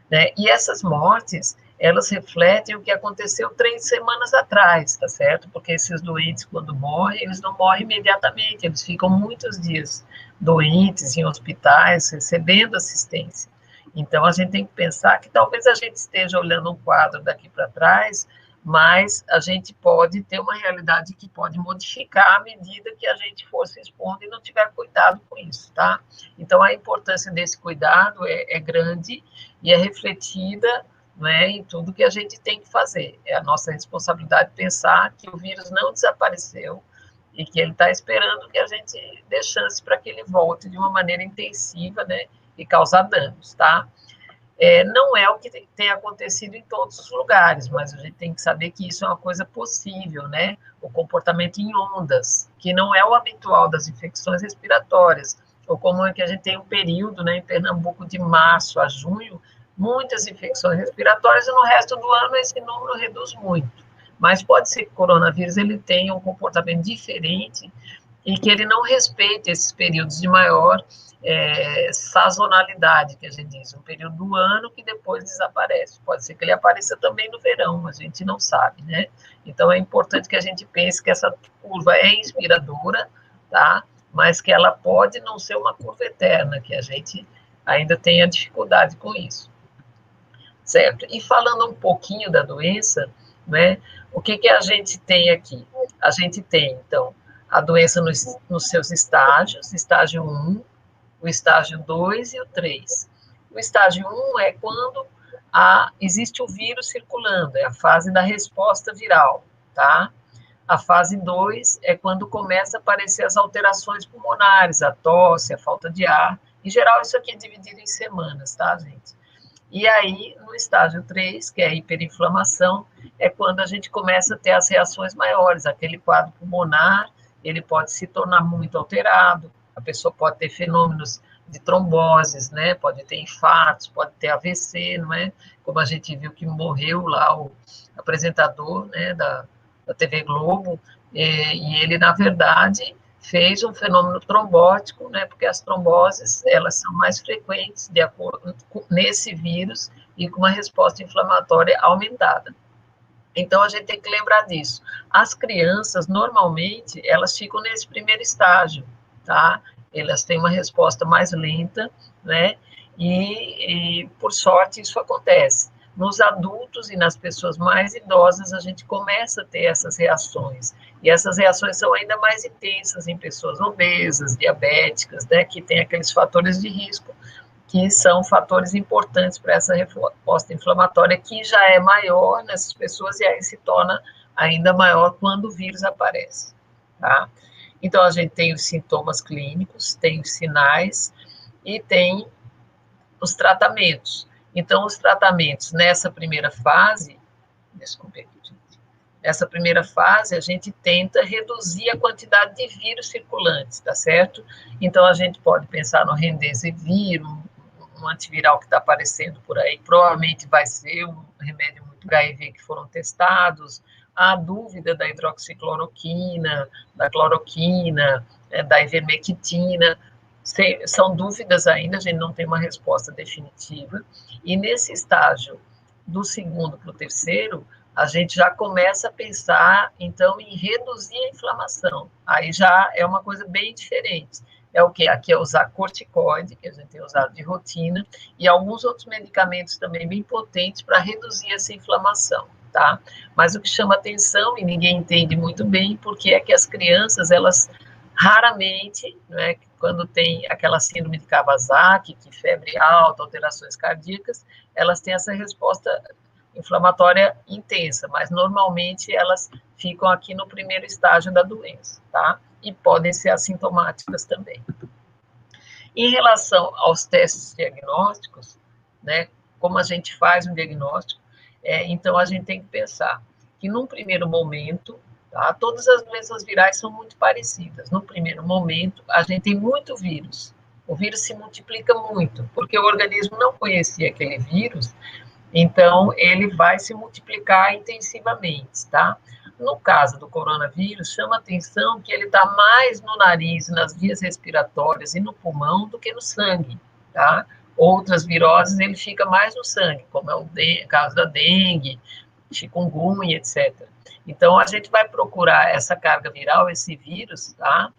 né? E essas mortes, elas refletem o que aconteceu 3 semanas atrás, tá certo? Porque esses doentes, quando morrem, eles não morrem imediatamente, eles ficam muitos dias doentes em hospitais, recebendo assistência. Então, a gente tem que pensar que talvez a gente esteja olhando um quadro daqui para trás, mas a gente pode ter uma realidade que pode modificar à medida que a gente for se expondo e não tiver cuidado com isso, tá? Então, a importância desse cuidado é grande e é refletida, né, em tudo que a gente tem que fazer. É a nossa responsabilidade pensar que o vírus não desapareceu e que ele está esperando que a gente dê chance para que ele volte de uma maneira intensiva, né, e causar danos, tá? Não é o que tem acontecido em todos os lugares, mas a gente tem que saber que isso é uma coisa possível, né? O comportamento em ondas, que não é o habitual das infecções respiratórias, ou como é que a gente tem um período, né, em Pernambuco, de março a junho, muitas infecções respiratórias, e no resto do ano esse número reduz muito. Mas pode ser que o coronavírus ele tenha um comportamento diferente e que ele não respeite esses períodos de maior sazonalidade, que a gente diz, um período do ano que depois desaparece. Pode ser que ele apareça também no verão, a gente não sabe, né? Então, é importante que a gente pense que essa curva é inspiradora, tá? Mas que ela pode não ser uma curva eterna, que a gente ainda tenha dificuldade com isso, certo? E falando um pouquinho da doença, né? O que a gente tem aqui? A gente tem, então, a doença nos seus estágios, estágio 1, o estágio 2 e o 3. O estágio 1 é quando existe o vírus circulando, é a fase da resposta viral, tá? A fase 2 é quando começa a aparecer as alterações pulmonares, a tosse, a falta de ar. Em geral, isso aqui é dividido em semanas, tá, gente? E aí, no estágio 3, que é a hiperinflamação, é quando a gente começa a ter as reações maiores, aquele quadro pulmonar, ele pode se tornar muito alterado, a pessoa pode ter fenômenos de tromboses, né? Pode ter infartos, pode ter AVC, não é? Como a gente viu que morreu lá o apresentador, né, da TV Globo, e ele, na verdade, fez um fenômeno trombótico, né, porque as tromboses, elas são mais frequentes de acordo com nesse vírus e com uma resposta inflamatória aumentada. Então, a gente tem que lembrar disso. As crianças, normalmente, elas ficam nesse primeiro estágio, tá? Elas têm uma resposta mais lenta, né? E por sorte, isso acontece. Nos adultos e nas pessoas mais idosas, a gente começa a ter essas reações. E essas reações são ainda mais intensas em pessoas obesas, diabéticas, né? Que tem aqueles fatores de risco que são fatores importantes para essa resposta inflamatória, que já é maior nessas pessoas e aí se torna ainda maior quando o vírus aparece, tá? Então, a gente tem os sintomas clínicos, tem os sinais e tem os tratamentos. Então, os tratamentos nessa primeira fase, desculpe aqui, gente. Nessa primeira fase, a gente tenta reduzir a quantidade de vírus circulantes, tá certo? Então, a gente pode pensar no remdesivir, um antiviral que está aparecendo por aí, provavelmente vai ser um remédio muito HIV que foram testados, há dúvida da hidroxicloroquina, da cloroquina, da ivermectina, são dúvidas ainda, a gente não tem uma resposta definitiva, e nesse estágio, do segundo para o terceiro, a gente já começa a pensar, então, em reduzir a inflamação, aí já é uma coisa bem diferente. É o que? Aqui é usar corticoide, que a gente tem usado de rotina, e alguns outros medicamentos também bem potentes para reduzir essa inflamação, tá? Mas o que chama atenção, e ninguém entende muito bem, porque é que as crianças, elas raramente, né, quando tem aquela síndrome de Kawasaki, que febre alta, alterações cardíacas, elas têm essa resposta inflamatória intensa, mas normalmente elas ficam aqui no primeiro estágio da doença, tá? E podem ser assintomáticas também. Em relação aos testes diagnósticos, né, como a gente faz um diagnóstico, então a gente tem que pensar que num primeiro momento, tá, todas as doenças virais são muito parecidas. No primeiro momento, a gente tem muito vírus. O vírus se multiplica muito, porque o organismo não conhecia aquele vírus, então ele vai se multiplicar intensivamente, tá? No caso do coronavírus, chama atenção que ele está mais no nariz, nas vias respiratórias e no pulmão do que no sangue, tá? Outras viroses, ele fica mais no sangue, como é o caso da dengue, chikungunya, etc. Então, a gente vai procurar essa carga viral, esse vírus, tá?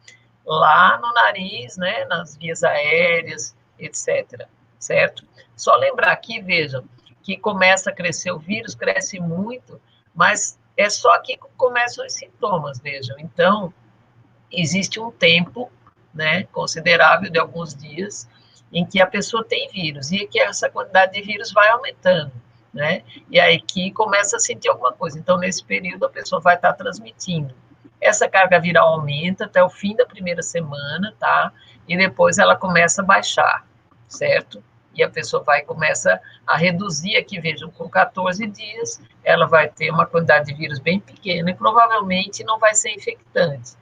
Lá no nariz, né, nas vias aéreas, etc. Certo? Só lembrar aqui, vejam, que começa a crescer o vírus, cresce muito, mas é só aqui que começam os sintomas, vejam. Então, existe um tempo, né, considerável de alguns dias, em que a pessoa tem vírus, e que essa quantidade de vírus vai aumentando, né? E aí que começa a sentir alguma coisa. Então, nesse período, a pessoa vai estar transmitindo. Essa carga viral aumenta até o fim da primeira semana, tá? E depois ela começa a baixar, certo? E a pessoa começa a reduzir aqui, vejam, com 14 dias, ela vai ter uma quantidade de vírus bem pequena e provavelmente não vai ser infectante.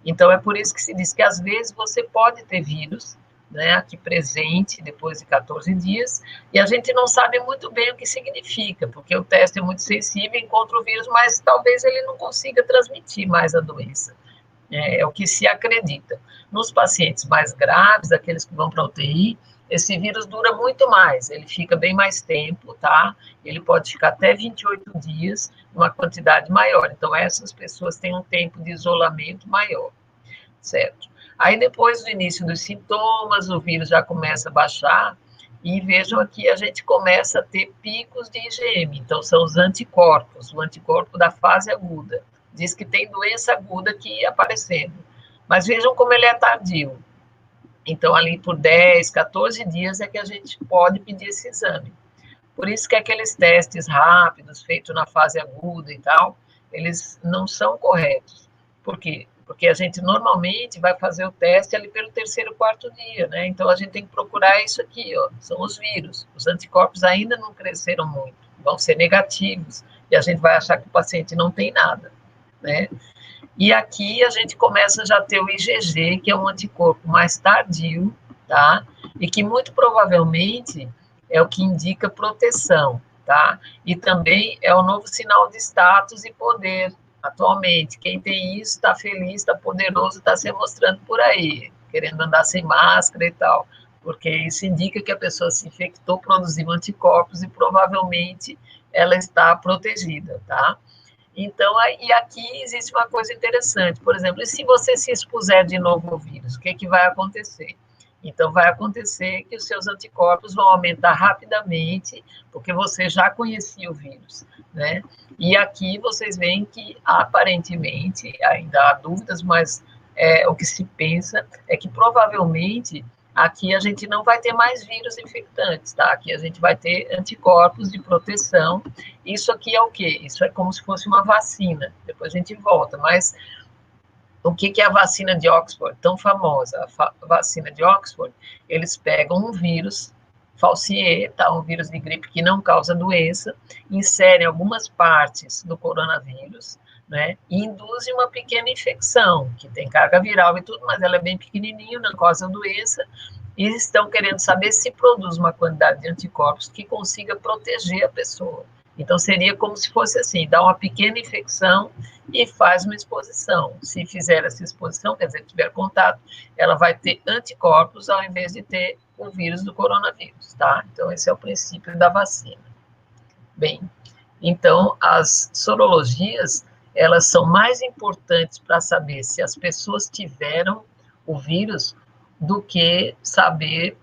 Então, é por isso que se diz que, às vezes, você pode ter vírus, né, aqui presente, depois de 14 dias, e a gente não sabe muito bem o que significa, porque o teste é muito sensível, encontra o vírus, mas talvez ele não consiga transmitir mais a doença. É o que se acredita. Nos pacientes mais graves, aqueles que vão para a UTI, esse vírus dura muito mais, ele fica bem mais tempo, tá? Ele pode ficar até 28 dias, uma quantidade maior. Então, essas pessoas têm um tempo de isolamento maior, certo? Aí, depois do início dos sintomas, o vírus já começa a baixar, e vejam aqui, a gente começa a ter picos de IgM, então são os anticorpos, o anticorpo da fase aguda. Diz que tem doença aguda aqui aparecendo, mas vejam como ele é tardio. Então, ali por 10, 14 dias é que a gente pode pedir esse exame. Por isso que aqueles testes rápidos, feitos na fase aguda e tal, eles não são corretos. Por quê? Porque a gente normalmente vai fazer o teste ali pelo 3º, 4º dia, né? Então, a gente tem que procurar isso aqui, ó, são os vírus. Os anticorpos ainda não cresceram muito, vão ser negativos, e a gente vai achar que o paciente não tem nada, né? E aqui a gente começa já a ter o IgG, que é um anticorpo mais tardio, tá? E que muito provavelmente é o que indica proteção, tá? E também é o novo sinal de status e poder. Atualmente, quem tem isso está feliz, está poderoso, está se mostrando por aí, querendo andar sem máscara e tal, porque isso indica que a pessoa se infectou, produziu anticorpos e provavelmente ela está protegida, tá? Então, e aqui existe uma coisa interessante, por exemplo, e se você se expuser de novo ao vírus, o que vai acontecer? Então, vai acontecer que os seus anticorpos vão aumentar rapidamente, porque você já conhecia o vírus, né? E aqui vocês veem que, aparentemente, ainda há dúvidas, mas o que se pensa é que, provavelmente, aqui a gente não vai ter mais vírus infectantes, tá? Aqui a gente vai ter anticorpos de proteção. Isso aqui é o quê? Isso é como se fosse uma vacina. Depois a gente volta, mas o que é a vacina de Oxford, tão famosa? A vacina de Oxford, eles pegam um vírus, Faucier, tá? Um vírus de gripe que não causa doença, inserem algumas partes do coronavírus, né? E induzem uma pequena infecção, que tem carga viral e tudo, mas ela é bem pequenininha, não causa doença, e estão querendo saber se produz uma quantidade de anticorpos que consiga proteger a pessoa. Então, seria como se fosse assim, dá uma pequena infecção e faz uma exposição. Se fizer essa exposição, quer dizer, tiver contato, ela vai ter anticorpos ao invés de ter o vírus do coronavírus, tá? Então, esse é o princípio da vacina. Bem, então, as sorologias, elas são mais importantes para saber se as pessoas tiveram o vírus do que saber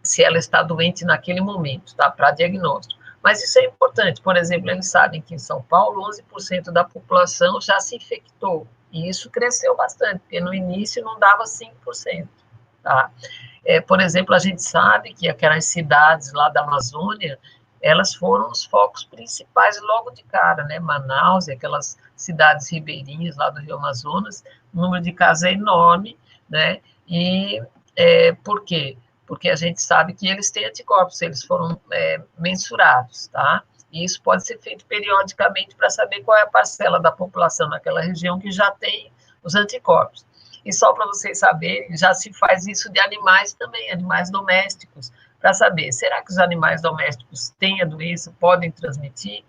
se ela está doente naquele momento, tá? Para diagnóstico. Mas isso é importante, por exemplo, eles sabem que em São Paulo, 11% da população já se infectou, e isso cresceu bastante, porque no início não dava 5%, tá? Por exemplo, a gente sabe que aquelas cidades lá da Amazônia, elas foram os focos principais logo de cara, né? Manaus e aquelas cidades ribeirinhas lá do Rio Amazonas, o número de casos é enorme, né? E por quê? Porque a gente sabe que eles têm anticorpos, eles foram mensurados, tá? E isso pode ser feito periodicamente para saber qual é a parcela da população naquela região que já tem os anticorpos. E só para vocês saberem, já se faz isso de animais também, animais domésticos, para saber, será que os animais domésticos têm a doença, podem transmitir?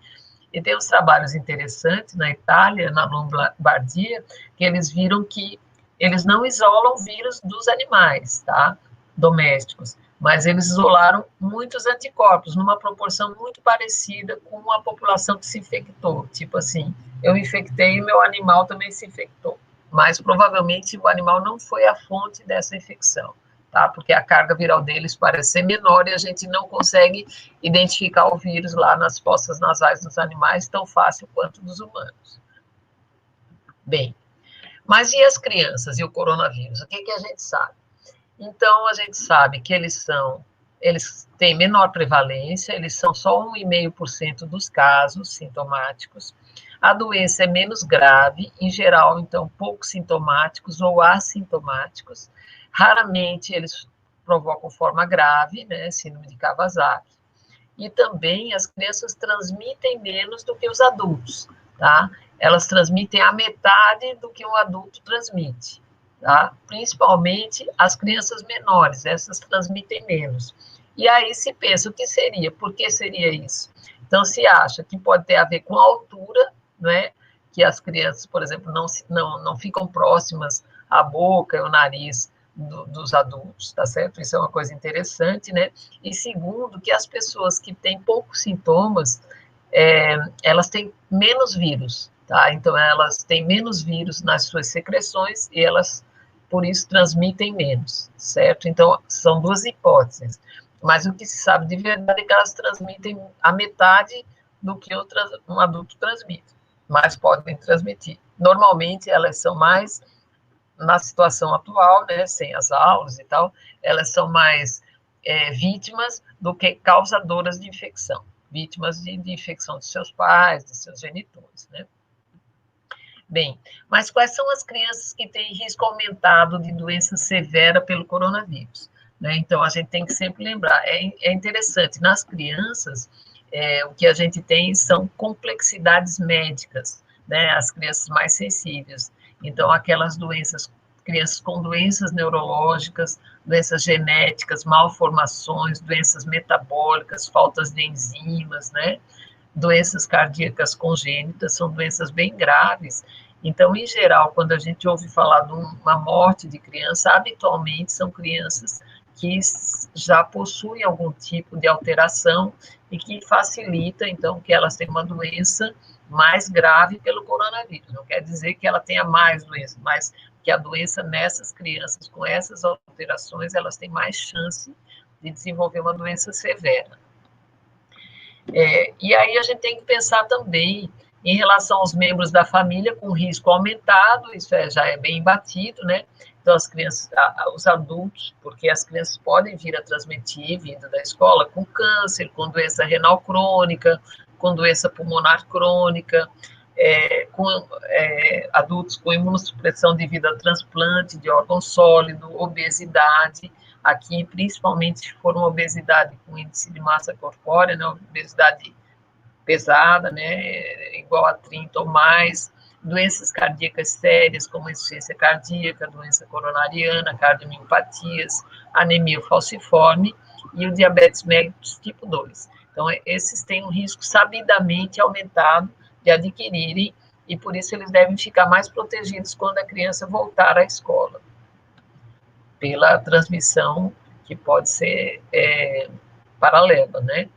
E tem uns trabalhos interessantes na Itália, na Lombardia, que eles viram que eles não isolam vírus dos animais, tá? Domésticos, mas eles isolaram muitos anticorpos, numa proporção muito parecida com a população que se infectou. Tipo assim, eu infectei e meu animal também se infectou. Mas provavelmente o animal não foi a fonte dessa infecção, tá? Porque a carga viral deles parece ser menor e a gente não consegue identificar o vírus lá nas fossas nasais dos animais tão fácil quanto dos humanos. Bem, mas e as crianças e o coronavírus? O que a gente sabe? Então, a gente sabe que eles têm menor prevalência, eles são só 1,5% dos casos sintomáticos. A doença é menos grave, em geral, então, pouco sintomáticos ou assintomáticos. Raramente eles provocam forma grave, né, síndrome de Kawasaki. E também as crianças transmitem menos do que os adultos, tá? Elas transmitem a metade do que um adulto transmite, tá? Principalmente as crianças menores, essas transmitem menos. E aí se pensa, o que seria? Por que seria isso? Então, se acha que pode ter a ver com a altura, né? Que as crianças, por exemplo, não ficam próximas à boca e ao nariz dos adultos, tá certo? Isso é uma coisa interessante, né? E segundo, que as pessoas que têm poucos sintomas, elas têm menos vírus, tá? Então, elas têm menos vírus nas suas secreções e elas, por isso, transmitem menos, certo? Então, são duas hipóteses. Mas o que se sabe de verdade é que elas transmitem a metade do que um adulto transmite, mas podem transmitir. Normalmente, elas são mais, na situação atual, né, sem as aulas e tal, elas são mais vítimas do que causadoras de infecção, vítimas de infecção de seus pais, de seus genitores, né? Bem, mas quais são as crianças que têm risco aumentado de doença severa pelo coronavírus? Né? Então, a gente tem que sempre lembrar, é interessante, nas crianças, o que a gente tem são complexidades médicas, né? As crianças mais sensíveis. Então, aquelas doenças, crianças com doenças neurológicas, doenças genéticas, malformações, doenças metabólicas, faltas de enzimas, né? Doenças cardíacas congênitas, são doenças bem graves. Então, em geral, quando a gente ouve falar de uma morte de criança, habitualmente são crianças que já possuem algum tipo de alteração e que facilita, então, que elas tenham uma doença mais grave pelo coronavírus. Não quer dizer que ela tenha mais doença, mas que a doença nessas crianças, com essas alterações, elas têm mais chance de desenvolver uma doença severa. E aí a gente tem que pensar também em relação aos membros da família com risco aumentado, isso já é bem batido, né? Então, as crianças, os adultos, porque as crianças podem vir a transmitir, vindo da escola, com câncer, com doença renal crônica, com doença pulmonar crônica, com adultos com imunossupressão devido a transplante de órgão sólido, obesidade, aqui principalmente se for uma obesidade com índice de massa corpórea, né, obesidade pesada, né, igual a 30 ou mais, doenças cardíacas sérias, como insuficiência cardíaca, doença coronariana, cardiomiopatias, anemia falciforme e o diabetes mellitus tipo 2. Então, esses têm um risco sabidamente aumentado de adquirirem e por isso eles devem ficar mais protegidos quando a criança voltar à escola, pela transmissão que pode ser paralela, né?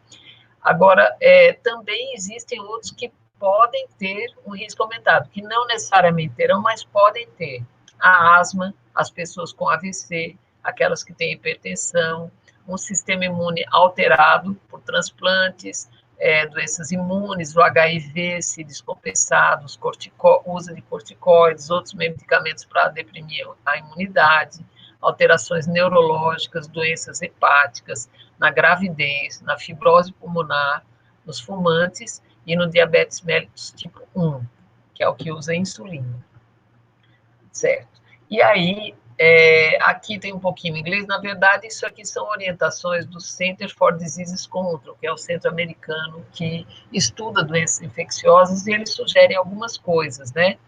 Agora, também existem outros que podem ter um risco aumentado, que não necessariamente terão, mas podem ter. A asma, as pessoas com AVC, aquelas que têm hipertensão, um sistema imune alterado por transplantes, doenças imunes, o HIV, se descompensado, uso de corticoides, outros medicamentos para deprimir a imunidade, alterações neurológicas, doenças hepáticas, na gravidez, na fibrose pulmonar, nos fumantes e no diabetes mellitus tipo 1, que é o que usa insulina. Certo? E aí, aqui tem um pouquinho em inglês, na verdade, isso aqui são orientações do Center for Disease Control, que é o centro americano que estuda doenças infecciosas, e eles sugerem algumas coisas, né?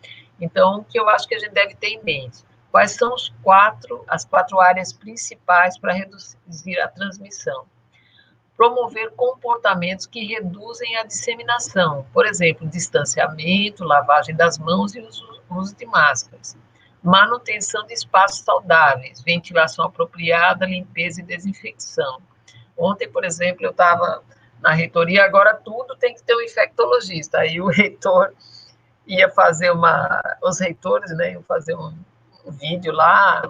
Então, o que eu acho que a gente deve ter em mente? Quais são as quatro áreas principais para reduzir a transmissão? promover comportamentos que reduzem a disseminação, por exemplo, distanciamento, lavagem das mãos e uso de máscaras. Manutenção de espaços saudáveis, ventilação apropriada, limpeza e desinfecção. Ontem, por exemplo, eu estava na reitoria, agora tudo tem que ter um infectologista. Aí o reitor ia fazer os reitores, né, iam fazer um vídeo lá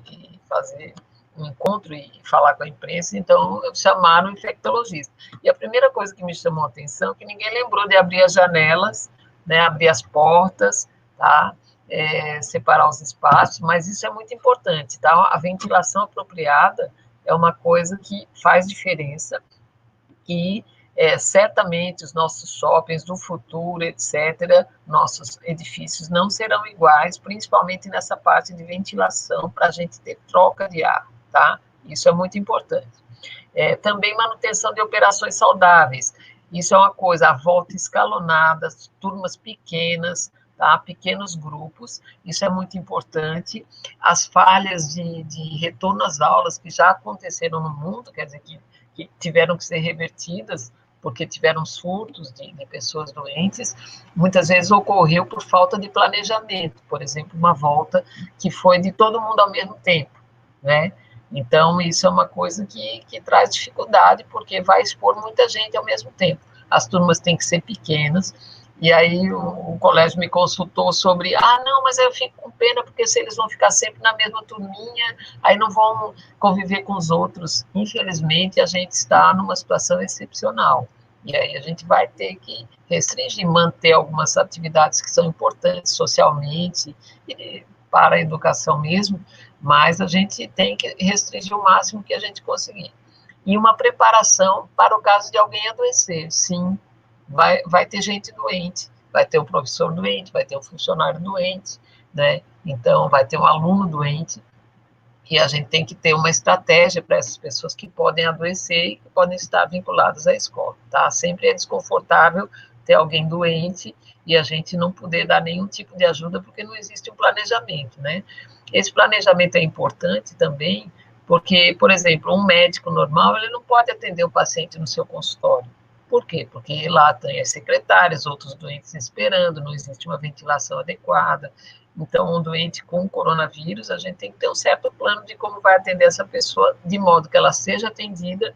e fazer um encontro e falar com a imprensa, então chamaram o infectologista. E a primeira coisa que me chamou a atenção é que ninguém lembrou de abrir as janelas, né, abrir as portas, tá? Separar os espaços, mas isso é muito importante, tá? A ventilação apropriada é uma coisa que faz diferença e certamente os nossos shoppings do futuro, etc., nossos edifícios não serão iguais, principalmente nessa parte de ventilação, para a gente ter troca de ar, tá? Isso é muito importante. Também manutenção de operações saudáveis. Isso é uma coisa, a volta escalonada, turmas pequenas, tá? Pequenos grupos, isso é muito importante. As falhas de retorno às aulas que já aconteceram no mundo, quer dizer, que tiveram que ser revertidas, porque tiveram surtos de pessoas doentes, muitas vezes ocorreu por falta de planejamento, por exemplo, uma volta que foi de todo mundo ao mesmo tempo, né? Então, isso é uma coisa que traz dificuldade, porque vai expor muita gente ao mesmo tempo. As turmas têm que ser pequenas, e aí o colégio me consultou sobre, não, mas eu fico com pena, porque se eles vão ficar sempre na mesma turminha, aí não vão conviver com os outros. Infelizmente, a gente está numa situação excepcional, e aí a gente vai ter que restringir, manter algumas atividades que são importantes socialmente, e para a educação mesmo, mas a gente tem que restringir o máximo que a gente conseguir. E uma preparação para o caso de alguém adoecer, sim, vai ter gente doente, vai ter um professor doente, vai ter um funcionário doente, né? Então, vai ter um aluno doente, e a gente tem que ter uma estratégia para essas pessoas que podem adoecer e que podem estar vinculadas à escola, tá? Sempre é desconfortável ter alguém doente e a gente não poder dar nenhum tipo de ajuda porque não existe um planejamento, né? Esse planejamento é importante também porque, por exemplo, um médico normal, ele não pode atender o paciente no seu consultório. Por quê? Porque lá tem as secretárias, outros doentes esperando, não existe uma ventilação adequada. Então, um doente com coronavírus, a gente tem que ter um certo plano de como vai atender essa pessoa, de modo que ela seja atendida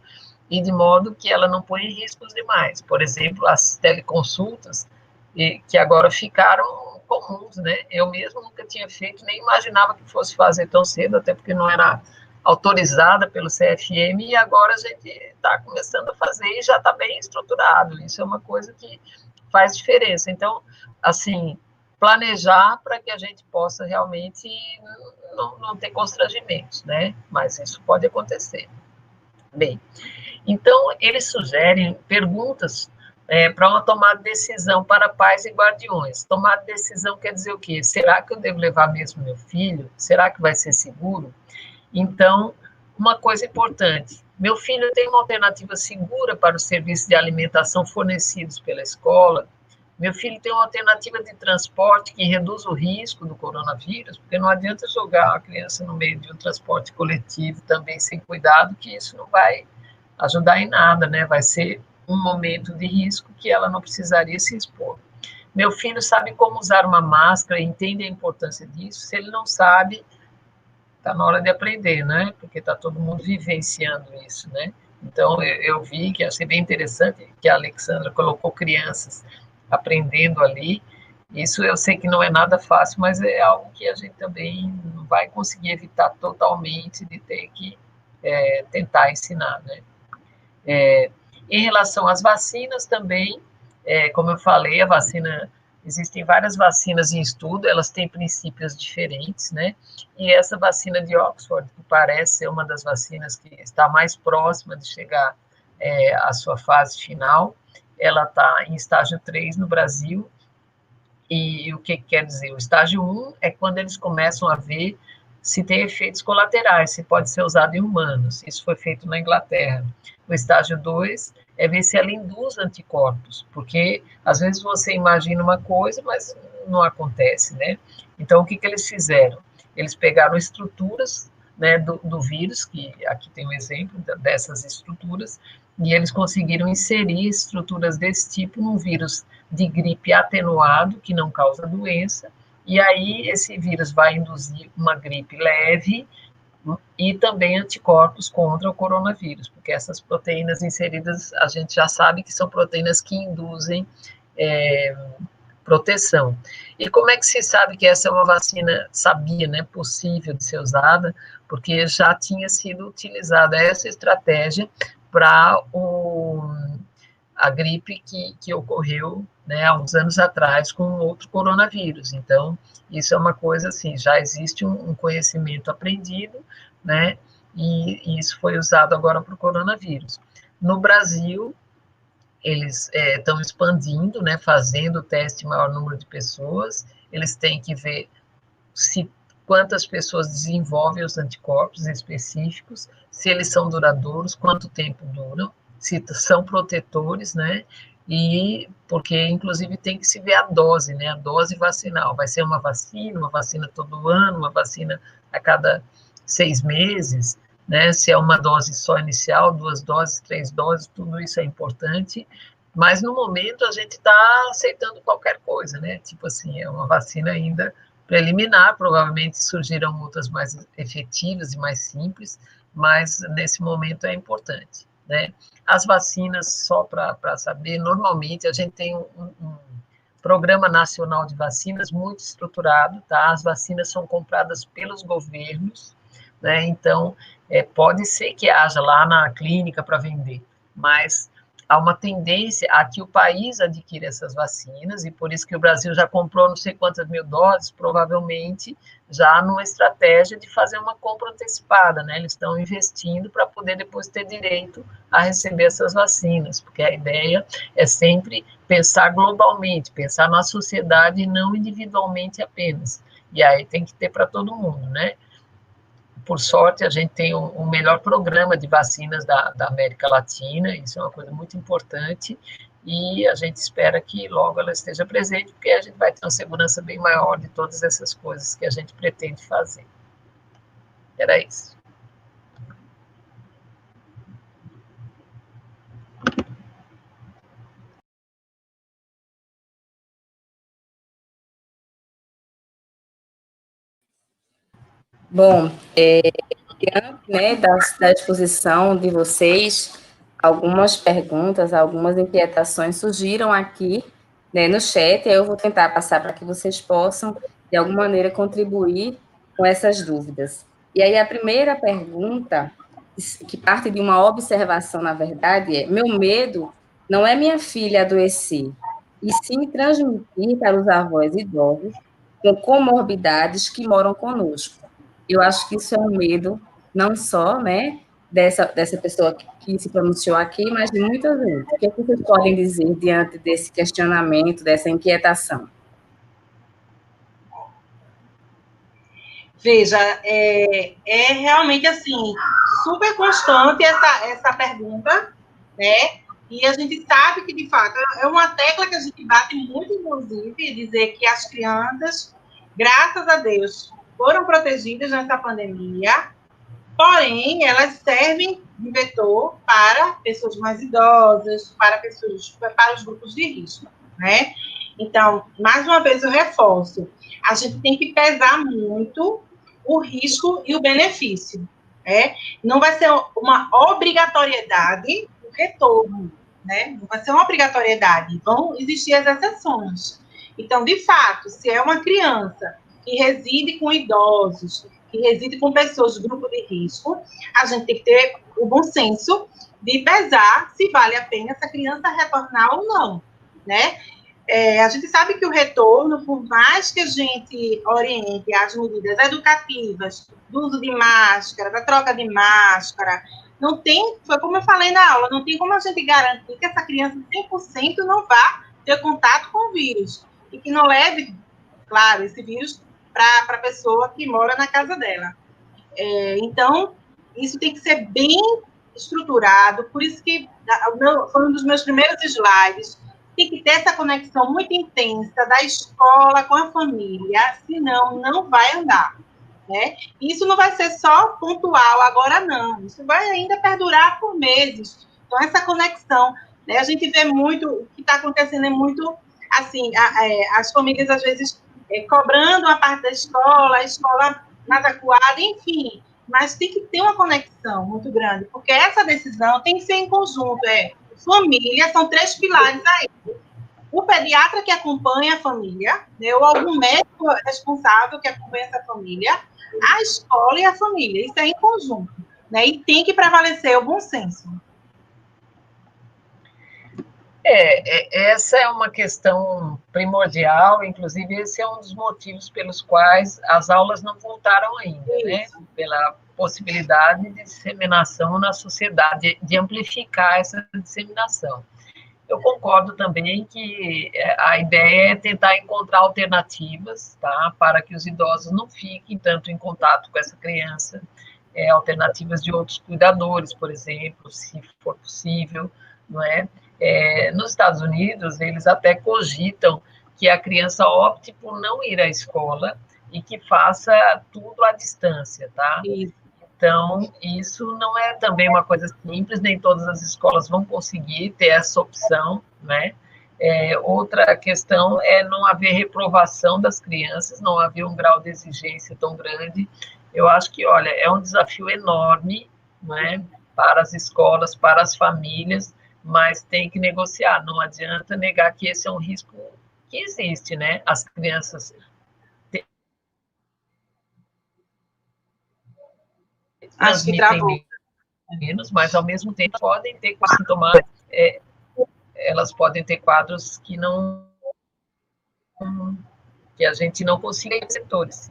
e de modo que ela não ponha em risco os demais. Por exemplo, as teleconsultas, que agora ficaram comuns, né? Eu mesmo nunca tinha feito, nem imaginava que fosse fazer tão cedo, até porque não era autorizada pelo CFM, e agora a gente está começando a fazer e já está bem estruturado. Isso é uma coisa que faz diferença. Então, assim, planejar para que a gente possa realmente não ter constrangimentos, né? Mas isso pode acontecer. Bem, então, eles sugerem perguntas para uma tomada de decisão para pais e guardiões. Tomada de decisão quer dizer o quê? Será que eu devo levar mesmo meu filho? Será que vai ser seguro? Então, uma coisa importante, meu filho tem uma alternativa segura para os serviços de alimentação fornecidos pela escola? Meu filho tem uma alternativa de transporte que reduz o risco do coronavírus? Porque não adianta jogar a criança no meio de um transporte coletivo também sem cuidado, que isso não vai ajudar em nada, né? Vai ser um momento de risco que ela não precisaria se expor. Meu filho sabe como usar uma máscara, entende a importância disso? Se ele não sabe, está na hora de aprender, né? Porque está todo mundo vivenciando isso, né? Então, eu vi que achei bem interessante que a Alexandra colocou crianças aprendendo ali. Isso eu sei que não é nada fácil, mas é algo que a gente também não vai conseguir evitar totalmente de ter que tentar ensinar, né? Em relação às vacinas também, como eu falei, a vacina... Existem várias vacinas em estudo, elas têm princípios diferentes, né? E essa vacina de Oxford, que parece ser uma das vacinas que está mais próxima de chegar à sua fase final, ela está em estágio 3 no Brasil. E o que quer dizer? O estágio 1 é quando eles começam a ver se tem efeitos colaterais, se pode ser usado em humanos. Isso foi feito na Inglaterra. O estágio 2 é ver se ela induz anticorpos, porque às vezes você imagina uma coisa, mas não acontece, né? Então, o que eles fizeram? Eles pegaram estruturas, né, do vírus, que aqui tem um exemplo dessas estruturas, e eles conseguiram inserir estruturas desse tipo num vírus de gripe atenuado, que não causa doença, e aí esse vírus vai induzir uma gripe leve e também anticorpos contra o coronavírus, porque essas proteínas inseridas, a gente já sabe que são proteínas que induzem proteção. E como é que se sabe que essa é uma vacina, sabia, né, possível de ser usada? Porque já tinha sido utilizada essa estratégia para a gripe que ocorreu, né, há uns anos atrás com outro coronavírus. Então, isso é uma coisa assim, já existe um conhecimento aprendido, né, e isso foi usado agora para o coronavírus. No Brasil, eles estão expandindo, né, fazendo o teste em maior número de pessoas, eles têm que ver se quantas pessoas desenvolvem os anticorpos específicos, se eles são duradouros, quanto tempo duram, se são protetores, né, e porque, inclusive, tem que se ver a dose, né, a dose vacinal, vai ser uma vacina todo ano, uma vacina a cada 6 meses, né, se é uma dose só inicial, 2 doses, 3 doses, tudo isso é importante, mas no momento a gente está aceitando qualquer coisa, né, tipo assim, é uma vacina ainda preliminar, provavelmente surgirão outras mais efetivas e mais simples, mas nesse momento é importante, né. As vacinas, só para saber, normalmente a gente tem um Programa Nacional de Vacinas muito estruturado, tá? As vacinas são compradas pelos governos, né? Então, pode ser que haja lá na clínica para vender, mas há uma tendência a que o país adquira essas vacinas, e por isso que o Brasil já comprou não sei quantas mil doses, provavelmente já numa estratégia de fazer uma compra antecipada, né? Eles estão investindo para poder depois ter direito a receber essas vacinas, porque a ideia é sempre pensar globalmente, pensar na sociedade e não individualmente apenas. E aí tem que ter para todo mundo, né? Por sorte, a gente tem o melhor programa de vacinas da América Latina, isso é uma coisa muito importante, e a gente espera que logo ela esteja presente, porque a gente vai ter uma segurança bem maior de todas essas coisas que a gente pretende fazer. Era isso. Bom, diante, né, da exposição de vocês, algumas perguntas, algumas inquietações surgiram aqui, né, no chat, eu vou tentar passar para que vocês possam, de alguma maneira, contribuir com essas dúvidas. E aí, a primeira pergunta, que parte de uma observação, na verdade, é: meu medo não é minha filha adoecer, e sim transmitir para os avós idosos com comorbidades que moram conosco. Eu acho que isso é um medo, não só, né, dessa pessoa que se pronunciou aqui, mas de muita gente. O que vocês podem dizer diante desse questionamento, dessa inquietação? Veja, é realmente assim, super constante essa pergunta, né? E a gente sabe que, de fato, é uma tecla que a gente bate muito, inclusive, dizer que as crianças, graças a Deus, foram protegidas nessa pandemia, porém, elas servem de vetor para pessoas mais idosas, para os grupos de risco, né? Então, mais uma vez eu reforço, a gente tem que pesar muito o risco e o benefício, né? Não vai ser uma obrigatoriedade o retorno, né? Não vai ser uma obrigatoriedade, vão existir as exceções. Então, de fato, se é uma criança que reside com idosos, que reside com pessoas do grupo de risco, a gente tem que ter o bom senso de pesar se vale a pena essa criança retornar ou não, né? A gente sabe que o retorno, por mais que a gente oriente as medidas educativas, do uso de máscara, da troca de máscara, não tem, foi como eu falei na aula, não tem como a gente garantir que essa criança 100% não vá ter contato com o vírus e que não leve, claro, esse vírus para a pessoa que mora na casa dela. Então, isso tem que ser bem estruturado, por isso que foi um dos meus primeiros slides, tem que ter essa conexão muito intensa da escola com a família, senão não vai andar, né? Isso não vai ser só pontual agora, não. Isso vai ainda perdurar por meses, Então, essa conexão, né, a gente vê muito, o que está acontecendo é muito, assim, as famílias, às vezes, cobrando a parte da escola, a escola mais acuada, enfim, mas tem que ter uma conexão muito grande, porque essa decisão tem que ser em conjunto, família, são 3 pilares aí. O pediatra que acompanha a família, né, ou algum médico responsável que acompanha essa família, a escola e a família, isso é em conjunto, né, e tem que prevalecer o bom senso. Essa é uma questão primordial, inclusive esse é um dos motivos pelos quais as aulas não voltaram ainda, né? Pela possibilidade de disseminação na sociedade, de amplificar essa disseminação. Eu concordo também que a ideia é tentar encontrar alternativas, tá? Para que os idosos não fiquem tanto em contato com essa criança, alternativas de outros cuidadores, por exemplo, se for possível, não é? Nos Estados Unidos, eles até cogitam que a criança opte por não ir à escola e que faça tudo à distância, tá? Isso. Então, isso não é também uma coisa simples, nem todas as escolas vão conseguir ter essa opção, né? Outra questão é não haver reprovação das crianças, não haver um grau de exigência tão grande. Eu acho que, olha, é um desafio enorme, né, para as escolas, para as famílias, mas tem que negociar, não adianta negar que esse é um risco que existe, né? As crianças transmitem menos, mas ao mesmo tempo podem ter sintomas, elas podem ter quadros que não, que a gente não consiga em setores.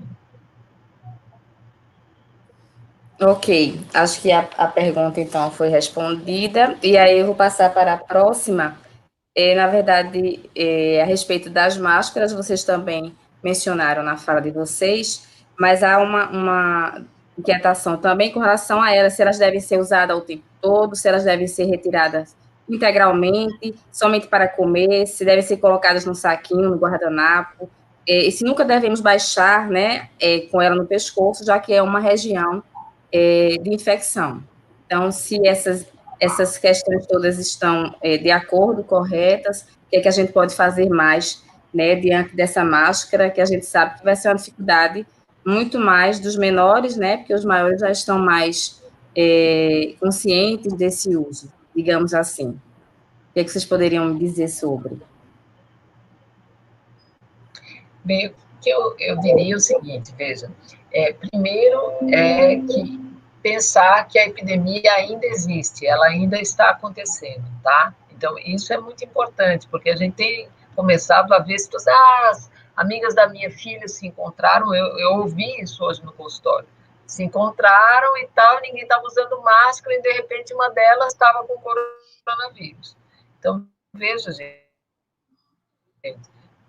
Ok, acho que a pergunta, então, foi respondida, e aí eu vou passar para a próxima. Na verdade, a respeito das máscaras, vocês também mencionaram na fala de vocês, mas há uma inquietação também com relação a elas, se elas devem ser usadas o tempo todo, se elas devem ser retiradas integralmente, somente para comer, se devem ser colocadas no saquinho, no guardanapo, e se nunca devemos baixar, né, com ela no pescoço, já que é uma região de infecção. Então, se essas questões todas estão de acordo, corretas, o que é que a gente pode fazer mais, né, diante dessa máscara, que a gente sabe que vai ser uma dificuldade muito mais dos menores, né, porque os maiores já estão mais conscientes desse uso, digamos assim. O que é que vocês poderiam me dizer sobre? Bem, o que eu diria é o seguinte, veja, primeiro é que pensar que a epidemia ainda existe, ela ainda está acontecendo, tá? Então, isso é muito importante, porque a gente tem começado a ver situações, as amigas da minha filha se encontraram, eu ouvi isso hoje no consultório, se encontraram e tal, ninguém estava usando máscara, e de repente uma delas estava com coronavírus. Então, veja, gente,